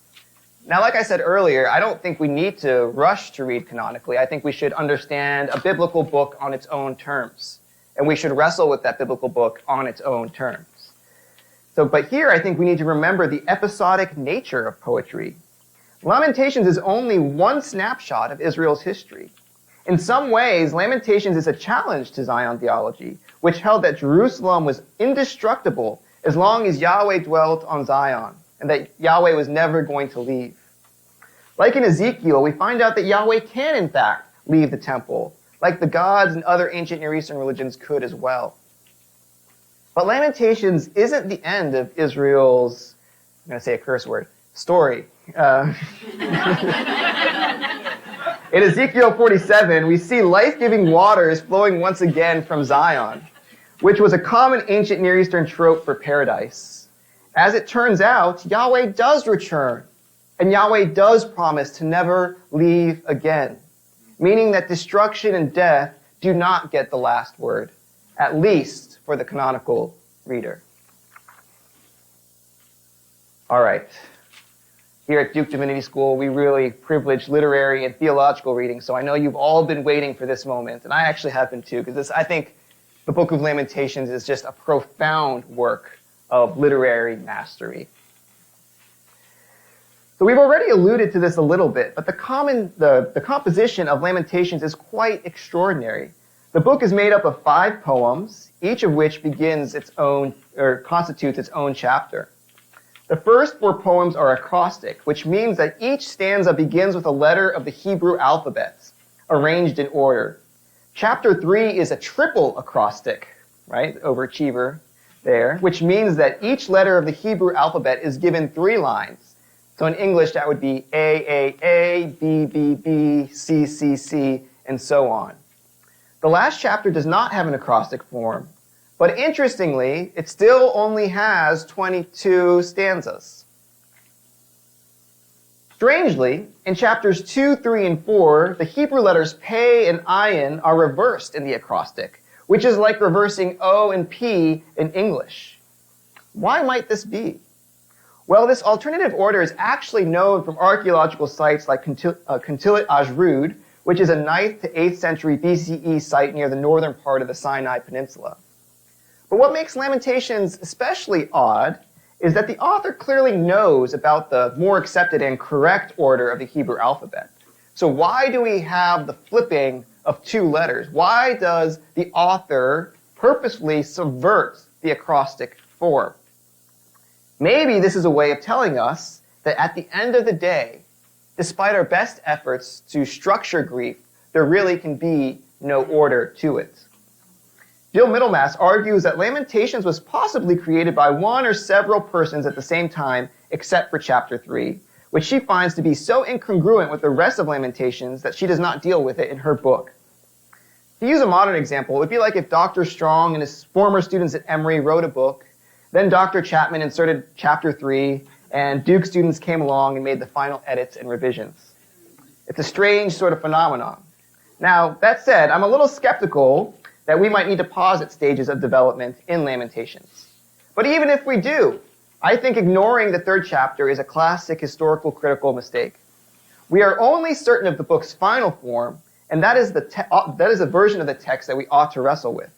Speaker 3: Now, like I said earlier, I don't think we need to rush to read canonically. I think we should understand a biblical book on its own terms. And we should wrestle with that biblical book on its own terms. But here I think we need to remember the episodic nature of poetry. Lamentations is only one snapshot of Israel's history. In some ways, Lamentations is a challenge to Zion theology, which held that Jerusalem was indestructible as long as Yahweh dwelt on Zion, and that Yahweh was never going to leave. Like in Ezekiel, we find out that Yahweh can, in fact, leave the temple, like the gods and other ancient Near Eastern religions could as well. But Lamentations isn't the end of Israel's, I'm going to say a curse word, story. In Ezekiel 47, we see life-giving waters flowing once again from Zion, which was a common ancient Near Eastern trope for paradise. As it turns out, Yahweh does return, and Yahweh does promise to never leave again, meaning that destruction and death do not get the last word, at least for the canonical reader. All right. Here at Duke Divinity School, we really privilege literary and theological reading, so I know you've all been waiting for this moment, and I actually have been too, because I think the Book of Lamentations is just a profound work of literary mastery. So we've already alluded to this a little bit, but the composition of Lamentations is quite extraordinary. The book is made up of 5 poems, each of which begins its own, or constitutes its own chapter. The first 4 poems are acrostic, which means that each stanza begins with a letter of the Hebrew alphabet, arranged in order. Chapter 3 is a triple acrostic, right? Overachiever there, which means that each letter of the Hebrew alphabet is given 3 lines. So in English, that would be A, B, B, B, C, C, C, and so on. The last chapter does not have an acrostic form, but interestingly, it still only has 22 stanzas. Strangely, in chapters 2, 3, and 4, the Hebrew letters Pei and Ayin are reversed in the acrostic, which is like reversing O and P in English. Why might this be? Well, this alternative order is actually known from archaeological sites like Kuntilat Ajrud, which is a 9th to 8th century BCE site near the northern part of the Sinai Peninsula. But what makes Lamentations especially odd is that the author clearly knows about the more accepted and correct order of the Hebrew alphabet. So why do we have the flipping of 2 letters? Why does the author purposefully subvert the acrostic form? Maybe this is a way of telling us that at the end of the day, despite our best efforts to structure grief, there really can be no order to it. Jill Middlemass argues that Lamentations was possibly created by one or several persons at the same time, except for chapter 3, which she finds to be so incongruent with the rest of Lamentations that she does not deal with it in her book. To use a modern example, it would be like if Dr. Strong and his former students at Emory wrote a book, then Dr. Chapman inserted chapter 3, and Duke students came along and made the final edits and revisions. It's a strange sort of phenomenon. Now, that said, I'm a little skeptical that we might need to pause at stages of development in Lamentations. But even if we do, I think ignoring the 3rd chapter is a classic historical critical mistake. We are only certain of the book's final form, and that is a version of the text that we ought to wrestle with.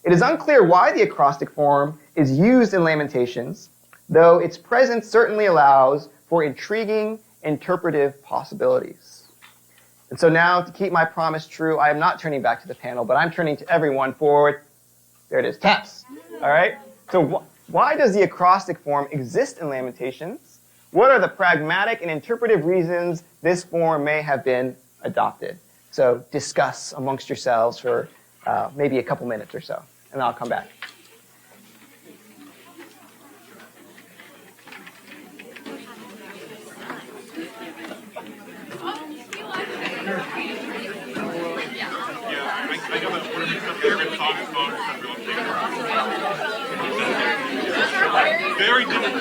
Speaker 3: It is unclear why the acrostic form is used in Lamentations, though its presence certainly allows for intriguing interpretive possibilities. And so now, to keep my promise true, I am not turning back to the panel, but I'm turning to everyone for, there it is, taps. All right? So why does the acrostic form exist in Lamentations? What are the pragmatic and interpretive reasons this form may have been adopted? So discuss amongst yourselves for maybe a couple minutes or so, and I'll come back.
Speaker 8: Very different.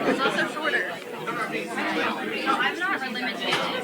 Speaker 9: It's also shorter. I'm not really Lamentations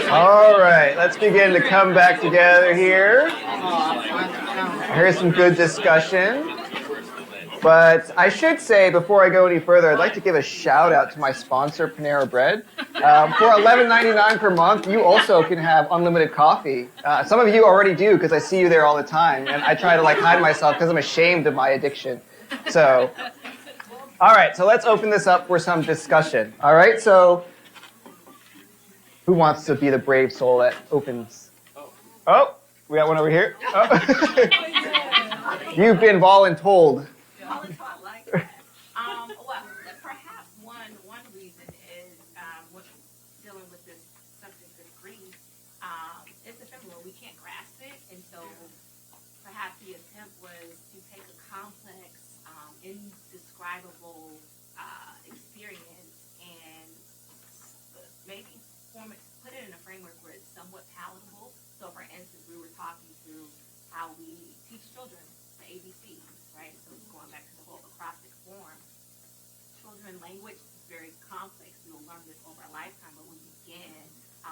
Speaker 3: All right, let's begin to come back together here. Here's some good discussion. But I should say, before I go any further, I'd like to give a shout out to my sponsor, Panera Bread. For $11.99 per month, you also can have unlimited coffee. Some of you already do, because I see you there all the time, and I try to hide myself because I'm ashamed of my addiction. So, all right, so let's open this up for some discussion. All right, so who wants to be the brave soul that opens? Oh, we got one over here. Oh. You've been voluntold.
Speaker 9: Well, perhaps one reason is dealing with this subject of grief. It's ephemeral. We can't grasp it, and so perhaps the attempt was to take a complex, indescribable experience and maybe put it in a framework where it's somewhat palatable. So, for instance, we were talking through how we teach children the ABCs, right? So going back to the whole acrostic form, children language is very complex. We will learn this over a lifetime, but we begin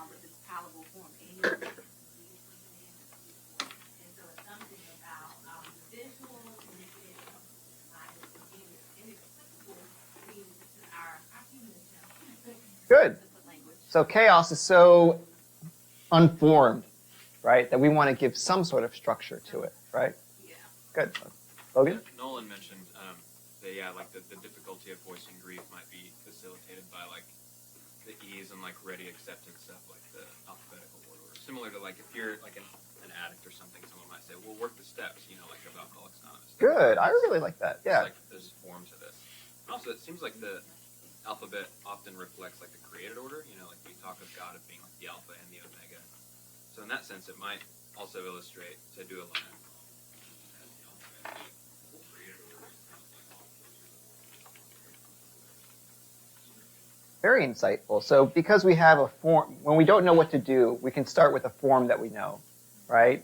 Speaker 9: with this palatable form. And so it's something about visual communication inexplicable to our human attempt.
Speaker 3: Good. So chaos is so unformed, right, that we want to give some sort of structure to it, right?
Speaker 9: Yeah.
Speaker 3: Good. Logan?
Speaker 8: Nolan mentioned that the difficulty of voicing grief might be facilitated by the ease and ready acceptance of the alphabetical order. Similar to if you're an addict or something, someone might say, "Well, work the steps," of Alcoholics Anonymous.
Speaker 3: Good. I really like that. Yeah.
Speaker 8: There's form to this. Also, it seems like the alphabet often reflects the created order. We talk of God of being the alpha and the omega. So in that sense, it might also illustrate, to do a line.
Speaker 3: Very insightful. So because we have a form, when we don't know what to do, we can start with a form that we know, right?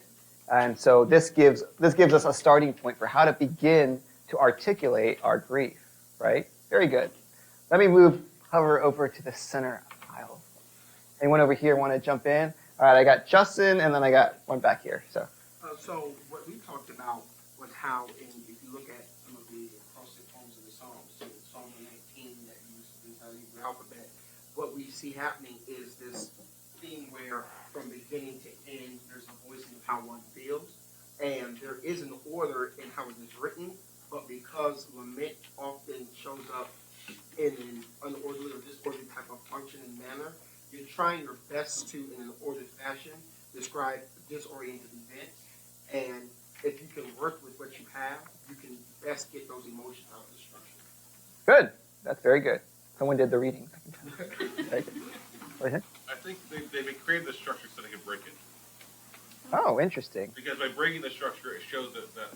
Speaker 3: And so this gives us a starting point for how to begin to articulate our grief, right? Very good. Let me hover over to the center aisle. Anyone over here want to jump in? All right, I got Justin, and then I got one back here.
Speaker 7: So what we talked about was how, if you look at some of the acrostic poems in the Psalms, so Psalm 119 that uses the entire Hebrew alphabet, what we see happening is this theme where from beginning to end, there's a voicing of how one feels, and there is an order in how it is written, but because lament often shows up in an unorderly or disorderly type of function and manner, you're trying your best to, in an ordered fashion, describe a disoriented event. And if you can work with what you have, you can best get those emotions out of the structure.
Speaker 3: Good. That's very good. Someone did the reading. Very good. Go ahead.
Speaker 10: I think they created the structure so they could break it.
Speaker 3: Oh, interesting.
Speaker 10: Because by breaking the structure, it shows that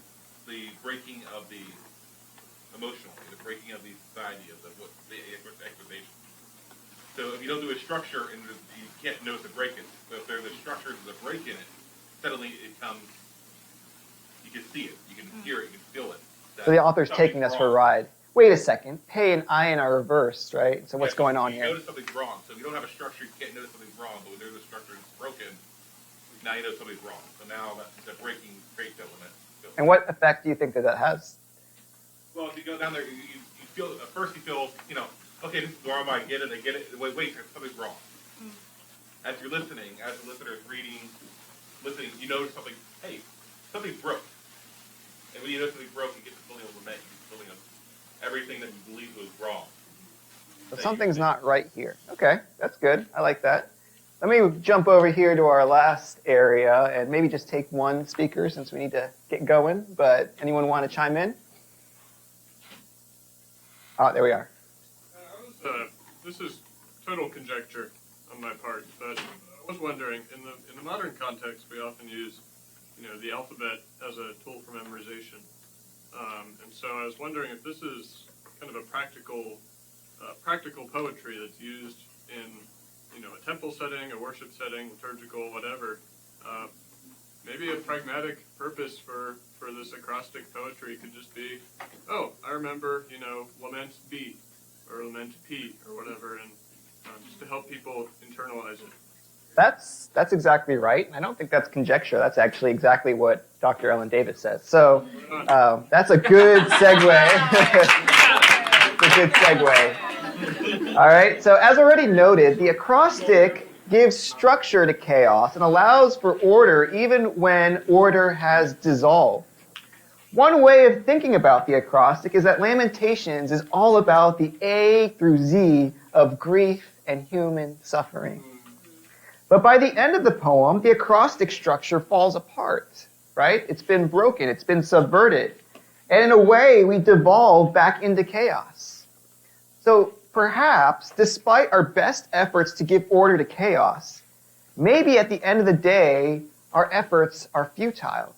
Speaker 10: the breaking of the emotional, the breaking of the society, of the expectation. So if you don't do a structure and you can't notice a break in it, but if there's a structure with a break in it, suddenly it comes. You can see it, you can hear it, you can feel it.
Speaker 3: So the author's taking us for a ride. Wait a second. Pei and Ayin are reversed, right? So what's going on here?
Speaker 10: You notice something's wrong. So if you don't have a structure, you can't notice something's wrong. But when there's a structure that's broken, now you know something's wrong. So now the breaking creates that limit.
Speaker 3: And what effect do you think that has?
Speaker 10: Well, if you go down there, you feel, at first you feel, okay, this is normal, I get it. Wait, something's wrong. As you're listening, as the listener is listening, you notice something, hey, something's broke. And when you know something's broke, you get the feeling of lament, you get the feeling of everything that you believe was wrong.
Speaker 3: So something's not right here. Okay, that's good. I like that. Let me jump over here to our last area and maybe just take one speaker since we need to get going. But anyone want to chime in? Oh, there we are.
Speaker 5: This is total conjecture on my part, but I was wondering, in the modern context, we often use, the alphabet as a tool for memorization, and so I was wondering if this is kind of a practical poetry that's used in, a temple setting, a worship setting, liturgical, whatever. Maybe a pragmatic purpose for this acrostic poetry could just be, I remember, lament B or lament P or whatever, and just to help people internalize it.
Speaker 3: That's exactly right. I don't think that's conjecture. That's actually exactly what Dr. Ellen Davis says. So that's a good segue. It's a good segue. All right. So as already noted, the acrostic gives structure to chaos and allows for order even when order has dissolved. One way of thinking about the acrostic is that Lamentations is all about the A through Z of grief and human suffering. But by the end of the poem, the acrostic structure falls apart, right? It's been broken, it's been subverted. And in a way, we devolve back into chaos. So perhaps, despite our best efforts to give order to chaos, maybe at the end of the day, our efforts are futile.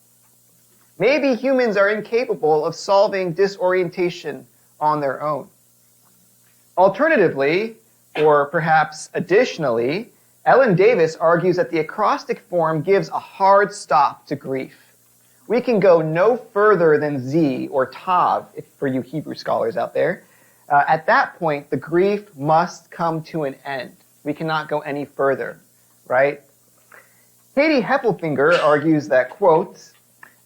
Speaker 3: Maybe humans are incapable of solving disorientation on their own. Alternatively, or perhaps additionally, Ellen Davis argues that the acrostic form gives a hard stop to grief. We can go no further than Z or Tav, for you Hebrew scholars out there. At that point, the grief must come to an end. We cannot go any further, right? Katie Heffelfinger argues that, quote,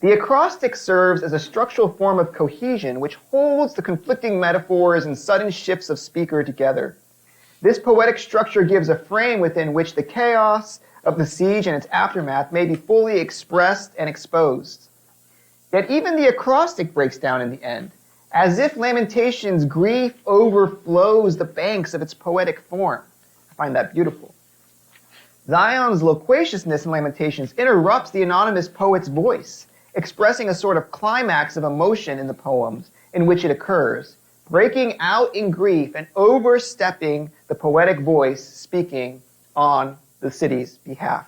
Speaker 3: the acrostic serves as a structural form of cohesion which holds the conflicting metaphors and sudden shifts of speaker together. This poetic structure gives a frame within which the chaos of the siege and its aftermath may be fully expressed and exposed. Yet even the acrostic breaks down in the end, as if Lamentations' grief overflows the banks of its poetic form. I find that beautiful. Zion's loquaciousness in Lamentations interrupts the anonymous poet's voice, expressing a sort of climax of emotion in the poems in which it occurs, breaking out in grief and overstepping the poetic voice speaking on the city's behalf.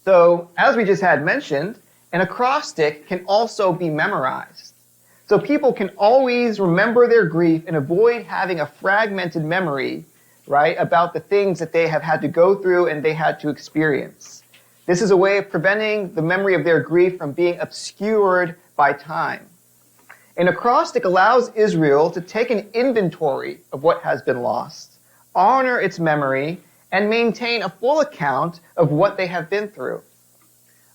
Speaker 3: So, as we just had mentioned, an acrostic can also be memorized. So people can always remember their grief and avoid having a fragmented memory, right, about the things that they have had to go through and they had to experience. This is a way of preventing the memory of their grief from being obscured by time. An acrostic allows Israel to take an inventory of what has been lost, honor its memory, and maintain a full account of what they have been through.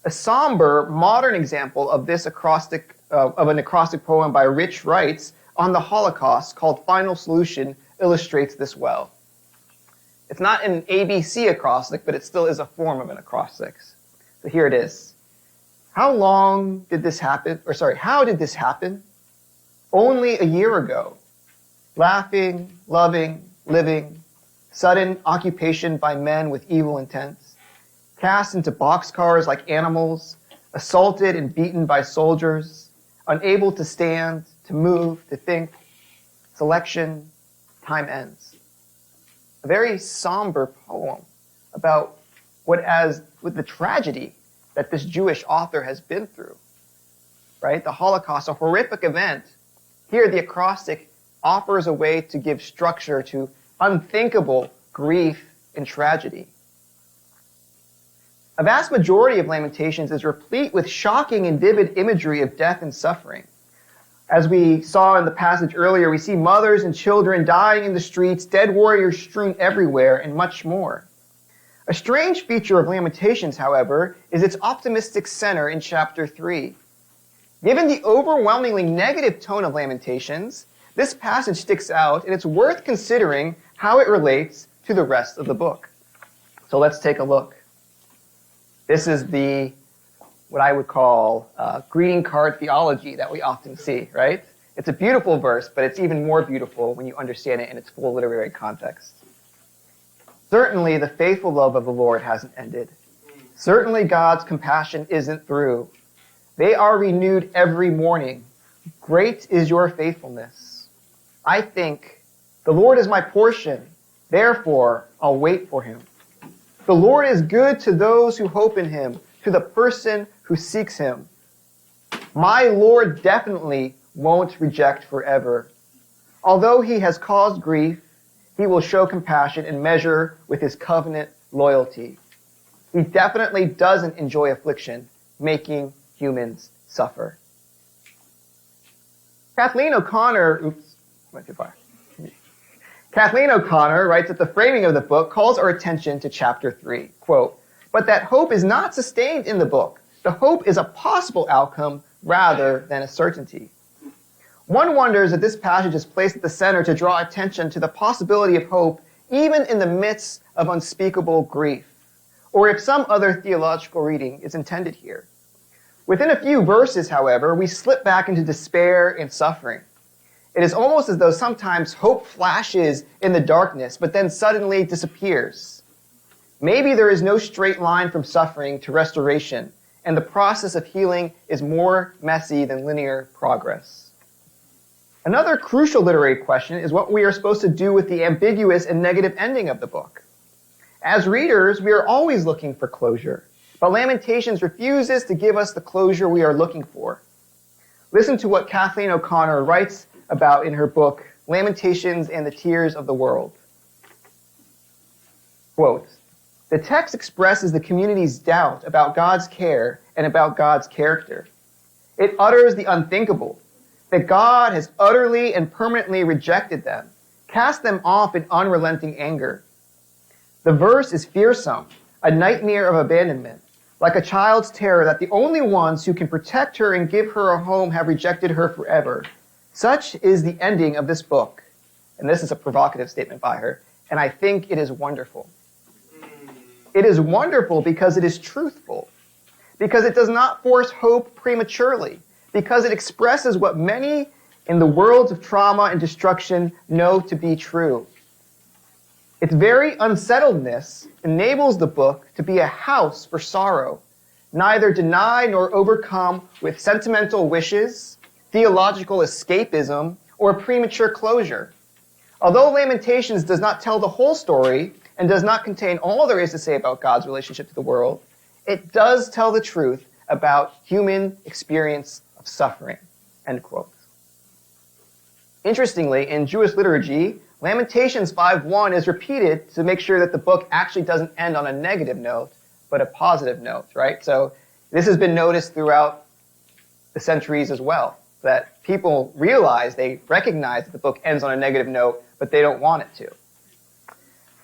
Speaker 3: A somber, modern example of this an acrostic poem by Rich Wrights on the Holocaust called Final Solution illustrates this well. It's not an ABC acrostic, but it still is a form of an acrostic. So here it is. How did this happen? Only a year ago. Laughing, loving, living, sudden occupation by men with evil intents, cast into boxcars like animals, assaulted and beaten by soldiers, unable to stand, to move, to think, selection, time ends. A very somber poem about with the tragedy that this Jewish author has been through, right? The Holocaust, a horrific event. Here, the acrostic offers a way to give structure to unthinkable grief and tragedy. A vast majority of Lamentations is replete with shocking and vivid imagery of death and suffering. As we saw in the passage earlier, we see mothers and children dying in the streets, dead warriors strewn everywhere, and much more. A strange feature of Lamentations, however, is its optimistic center in chapter 3. Given the overwhelmingly negative tone of Lamentations, this passage sticks out, and it's worth considering how it relates to the rest of the book. So let's take a look. This is what I would call greeting card theology that we often see, right? It's a beautiful verse, but it's even more beautiful when you understand it in its full literary context. Certainly, the faithful love of the Lord hasn't ended. Certainly, God's compassion isn't through. They are renewed every morning. Great is your faithfulness. I think, the Lord is my portion. Therefore, I'll wait for him. The Lord is good to those who hope in him, to the person who seeks him. My Lord definitely won't reject forever. Although he has caused grief, he will show compassion and measure with his covenant loyalty. He definitely doesn't enjoy affliction, making humans suffer. Kathleen O'Connor writes that the framing of the book calls our attention to chapter 3. Quote, but that hope is not sustained in the book. The hope is a possible outcome rather than a certainty. One wonders if this passage is placed at the center to draw attention to the possibility of hope even in the midst of unspeakable grief, or if some other theological reading is intended here. Within a few verses, however, we slip back into despair and suffering. It is almost as though sometimes hope flashes in the darkness, but then suddenly disappears. Maybe there is no straight line from suffering to restoration, and the process of healing is more messy than linear progress. Another crucial literary question is what we are supposed to do with the ambiguous and negative ending of the book. As readers, we are always looking for closure, but Lamentations refuses to give us the closure we are looking for. Listen to what Kathleen O'Connor writes about in her book, Lamentations and the Tears of the World. Quote, the text expresses the community's doubt about God's care and about God's character. It utters the unthinkable, that God has utterly and permanently rejected them, cast them off in unrelenting anger. The verse is fearsome, a nightmare of abandonment, like a child's terror that the only ones who can protect her and give her a home have rejected her forever. Such is the ending of this book. And this is a provocative statement by her, and I think it is wonderful. It is wonderful because it is truthful, because it does not force hope prematurely, because it expresses what many in the worlds of trauma and destruction know to be true. Its very unsettledness enables the book to be a house for sorrow, neither denied nor overcome with sentimental wishes, theological escapism, or premature closure. Although Lamentations does not tell the whole story and does not contain all there is to say about God's relationship to the world, it does tell the truth about human experience of suffering. End quote. Interestingly, in Jewish liturgy, Lamentations 5:1 is repeated to make sure that the book actually doesn't end on a negative note, but a positive note, right? So this has been noticed throughout the centuries as well. that people realize, they recognize that the book ends on a negative note, but they don't want it to.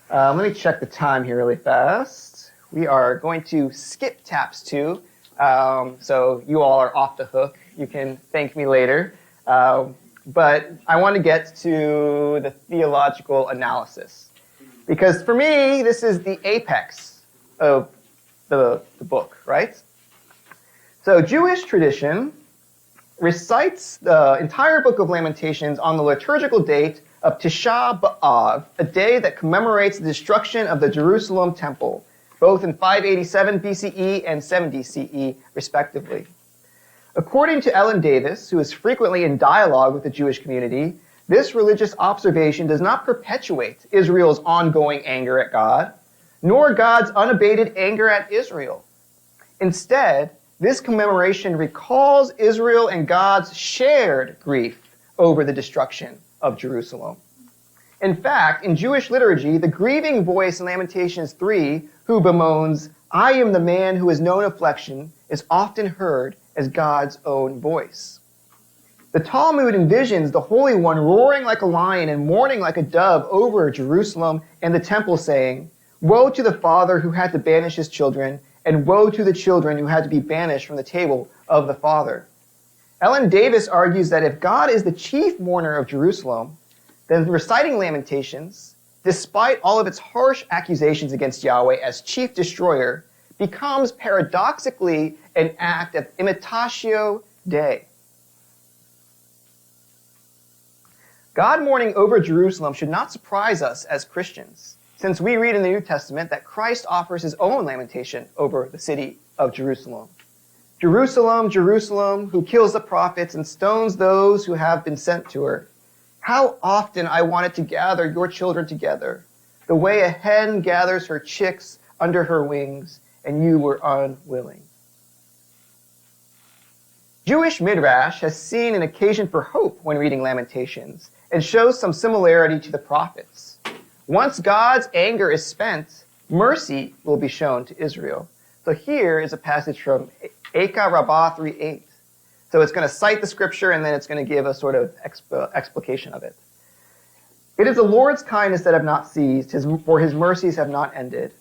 Speaker 3: Let me check the time here really fast. We are going to skip taps 2, so you all are off the hook. You can thank me later. But I want to get to the theological analysis. Because for me, this is the apex of the book, right? So Jewish tradition recites the entire book of Lamentations on the liturgical date of Tisha B'Av, a day that commemorates the destruction of the Jerusalem temple, both in 587 BCE and 70 CE, respectively. According to Ellen Davis, who is frequently in dialogue with the Jewish community, this religious observation does not perpetuate Israel's ongoing anger at God, nor God's unabated anger at Israel. Instead, this commemoration recalls Israel and God's shared grief over the destruction of Jerusalem. In fact, in Jewish liturgy, the grieving voice in Lamentations 3, who bemoans, "I am the man who has known affliction," is often heard as God's own voice. The Talmud envisions the Holy One roaring like a lion and mourning like a dove over Jerusalem and the temple, saying, "Woe to the father who had to banish his children, and woe to the children who had to be banished from the table of the father." Ellen Davis argues that if God is the chief mourner of Jerusalem, then reciting Lamentations, despite all of its harsh accusations against Yahweh as chief destroyer, becomes paradoxically an act of imitatio Dei. God mourning over Jerusalem should not surprise us as Christians, since we read in the New Testament that Christ offers his own lamentation over the city of Jerusalem. "Jerusalem, Jerusalem, who kills the prophets and stones those who have been sent to her. How often I wanted to gather your children together, the way a hen gathers her chicks under her wings, and you were unwilling." Jewish Midrash has seen an occasion for hope when reading Lamentations and shows some similarity to the prophets. Once God's anger is spent, mercy will be shown to Israel. So here is a passage from Eka Rabbah 3:8. So it's going to cite the scripture and then it's going to give a sort of explication of it. "It is the Lord's kindness that have not ceased, for his mercies have not ended.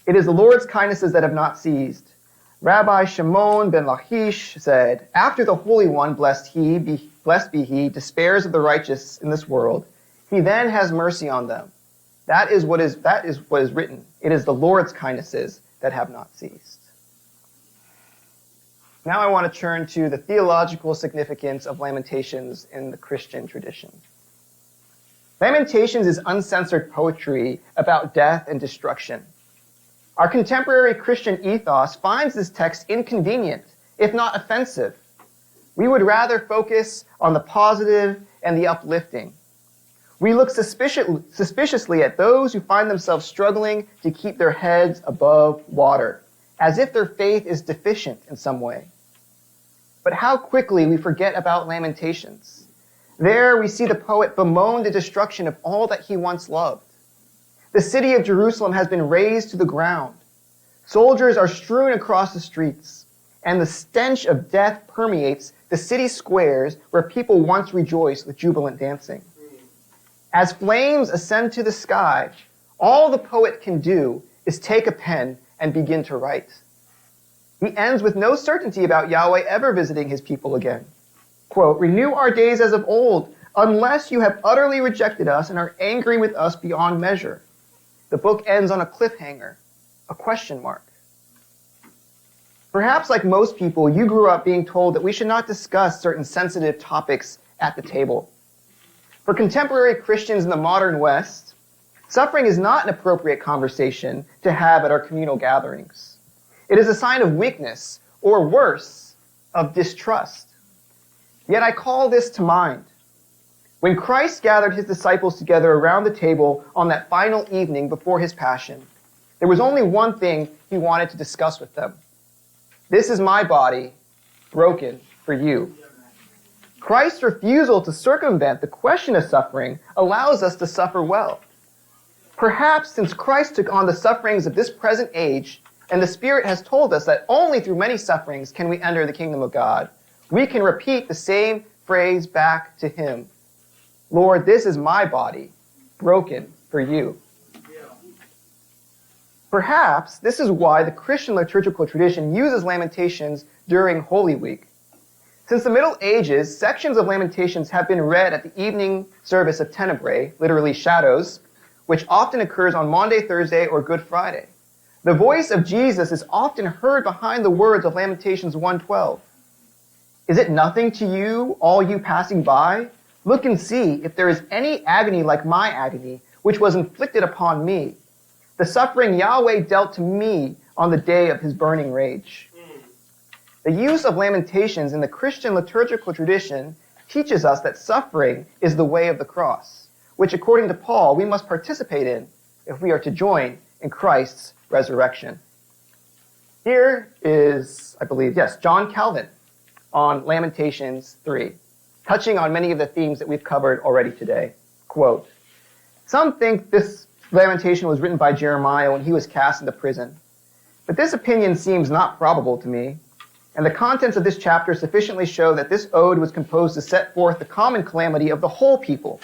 Speaker 3: It is the Lord's kindnesses that have not ceased. Rabbi Shimon ben Lachish said, after the Holy One, blessed be he, despairs of the righteous in this world, he then has mercy on them. That is what is written. It is the Lord's kindnesses that have not ceased." Now I want to turn to the theological significance of Lamentations in the Christian tradition. Lamentations is uncensored poetry about death and destruction. Our contemporary Christian ethos finds this text inconvenient, if not offensive. We would rather focus on the positive and the uplifting. We look suspiciously at those who find themselves struggling to keep their heads above water, as if their faith is deficient in some way. But how quickly we forget about Lamentations. There we see the poet bemoan the destruction of all that he once loved. The city of Jerusalem has been razed to the ground. Soldiers are strewn across the streets, and the stench of death permeates the city squares where people once rejoiced with jubilant dancing. As flames ascend to the sky, all the poet can do is take a pen and begin to write. He ends with no certainty about Yahweh ever visiting his people again. Quote, "Renew our days as of old, unless you have utterly rejected us and are angry with us beyond measure." The book ends on a cliffhanger, a question mark. Perhaps like most people, you grew up being told that we should not discuss certain sensitive topics at the table. For contemporary Christians in the modern West, suffering is not an appropriate conversation to have at our communal gatherings. It is a sign of weakness, or worse, of distrust. Yet I call this to mind. When Christ gathered his disciples together around the table on that final evening before his passion, there was only one thing he wanted to discuss with them. "This is my body, broken for you." Christ's refusal to circumvent the question of suffering allows us to suffer well. Perhaps since Christ took on the sufferings of this present age, and the Spirit has told us that only through many sufferings can we enter the kingdom of God, we can repeat the same phrase back to him. Lord, this is my body, broken for you. Perhaps this is why the Christian liturgical tradition uses Lamentations during Holy Week. Since the Middle Ages, sections of Lamentations have been read at the evening service of Tenebrae, literally shadows, which often occurs on Maundy, Thursday, or Good Friday. The voice of Jesus is often heard behind the words of Lamentations 1:12. Is it nothing to you, all you passing by? Look and see if there is any agony like my agony, which was inflicted upon me. The suffering Yahweh dealt to me on the day of his burning rage. The use of Lamentations in the Christian liturgical tradition teaches us that suffering is the way of the cross, which according to Paul, we must participate in if we are to join in Christ's resurrection. Here is, I believe, yes, John Calvin on Lamentations 3, touching on many of the themes that we've covered already today. Quote, some think this lamentation was written by Jeremiah when he was cast into prison, but this opinion seems not probable to me, and the contents of this chapter sufficiently show that this ode was composed to set forth the common calamity of the whole people.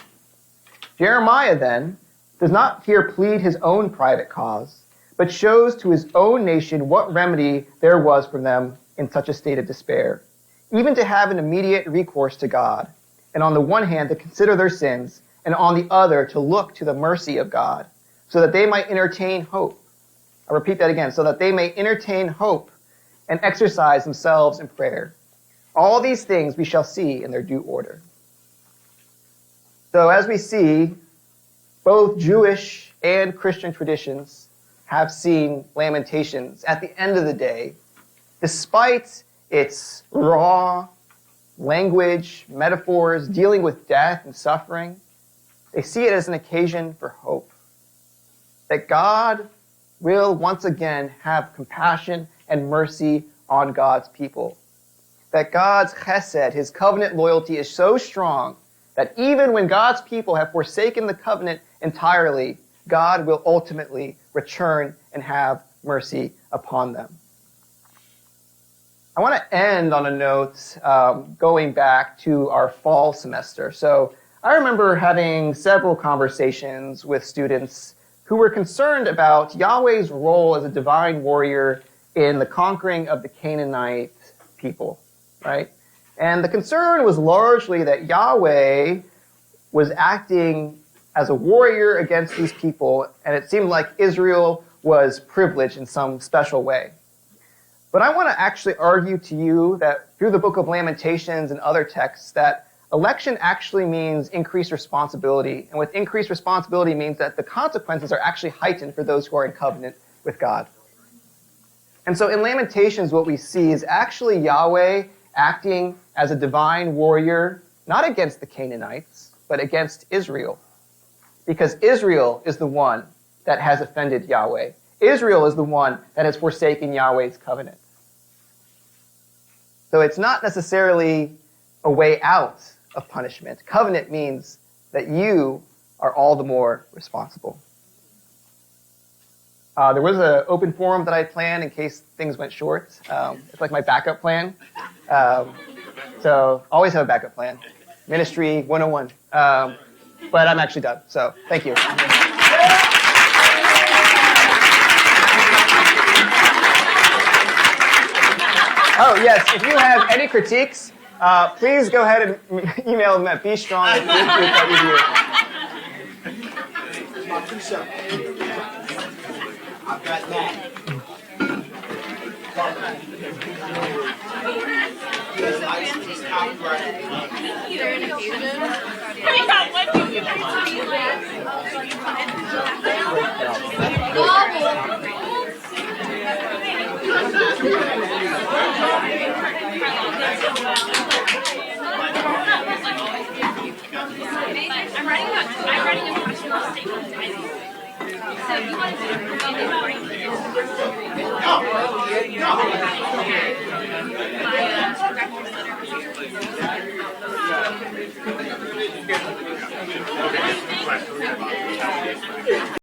Speaker 3: Jeremiah, then, does not here plead his own private cause, but shows to his own nation what remedy there was for them in such a state of despair, even to have an immediate recourse to God, and on the one hand to consider their sins, and on the other to look to the mercy of God, so that they might entertain hope. I repeat that again, so that they may entertain hope and exercise themselves in prayer. All these things we shall see in their due order. So as we see, both Jewish and Christian traditions have seen Lamentations at the end of the day, despite its raw language, metaphors, dealing with death and suffering, they see it as an occasion for hope. That God will once again have compassion and mercy on God's people. That God's chesed, his covenant loyalty, is so strong that even when God's people have forsaken the covenant entirely, God will ultimately return and have mercy upon them. I want to end on a note going back to our fall semester. So I remember having several conversations with students who were concerned about Yahweh's role as a divine warrior in the conquering of the Canaanite people, right? And the concern was largely that Yahweh was acting as a warrior against these people, and it seemed like Israel was privileged in some special way. But I want to actually argue to you that through the book of Lamentations and other texts that election actually means increased responsibility, and with increased responsibility means that the consequences are actually heightened for those who are in covenant with God. And so in Lamentations, what we see is actually Yahweh acting as a divine warrior, not against the Canaanites, but against Israel. Because Israel is the one that has offended Yahweh. Israel is the one that has forsaken Yahweh's covenant. So it's not necessarily a way out of punishment. Covenant means that you are all the more responsible. There was an open forum that I planned in case things went short. It's like my backup plan. So always have a backup plan. Ministry 101. But I'm actually done. So thank you. Oh, yes. If you have any critiques, please go ahead and email them at bestrong@youth.edu.
Speaker 7: I've got that.
Speaker 9: I'm writing a professional statement. So you want to do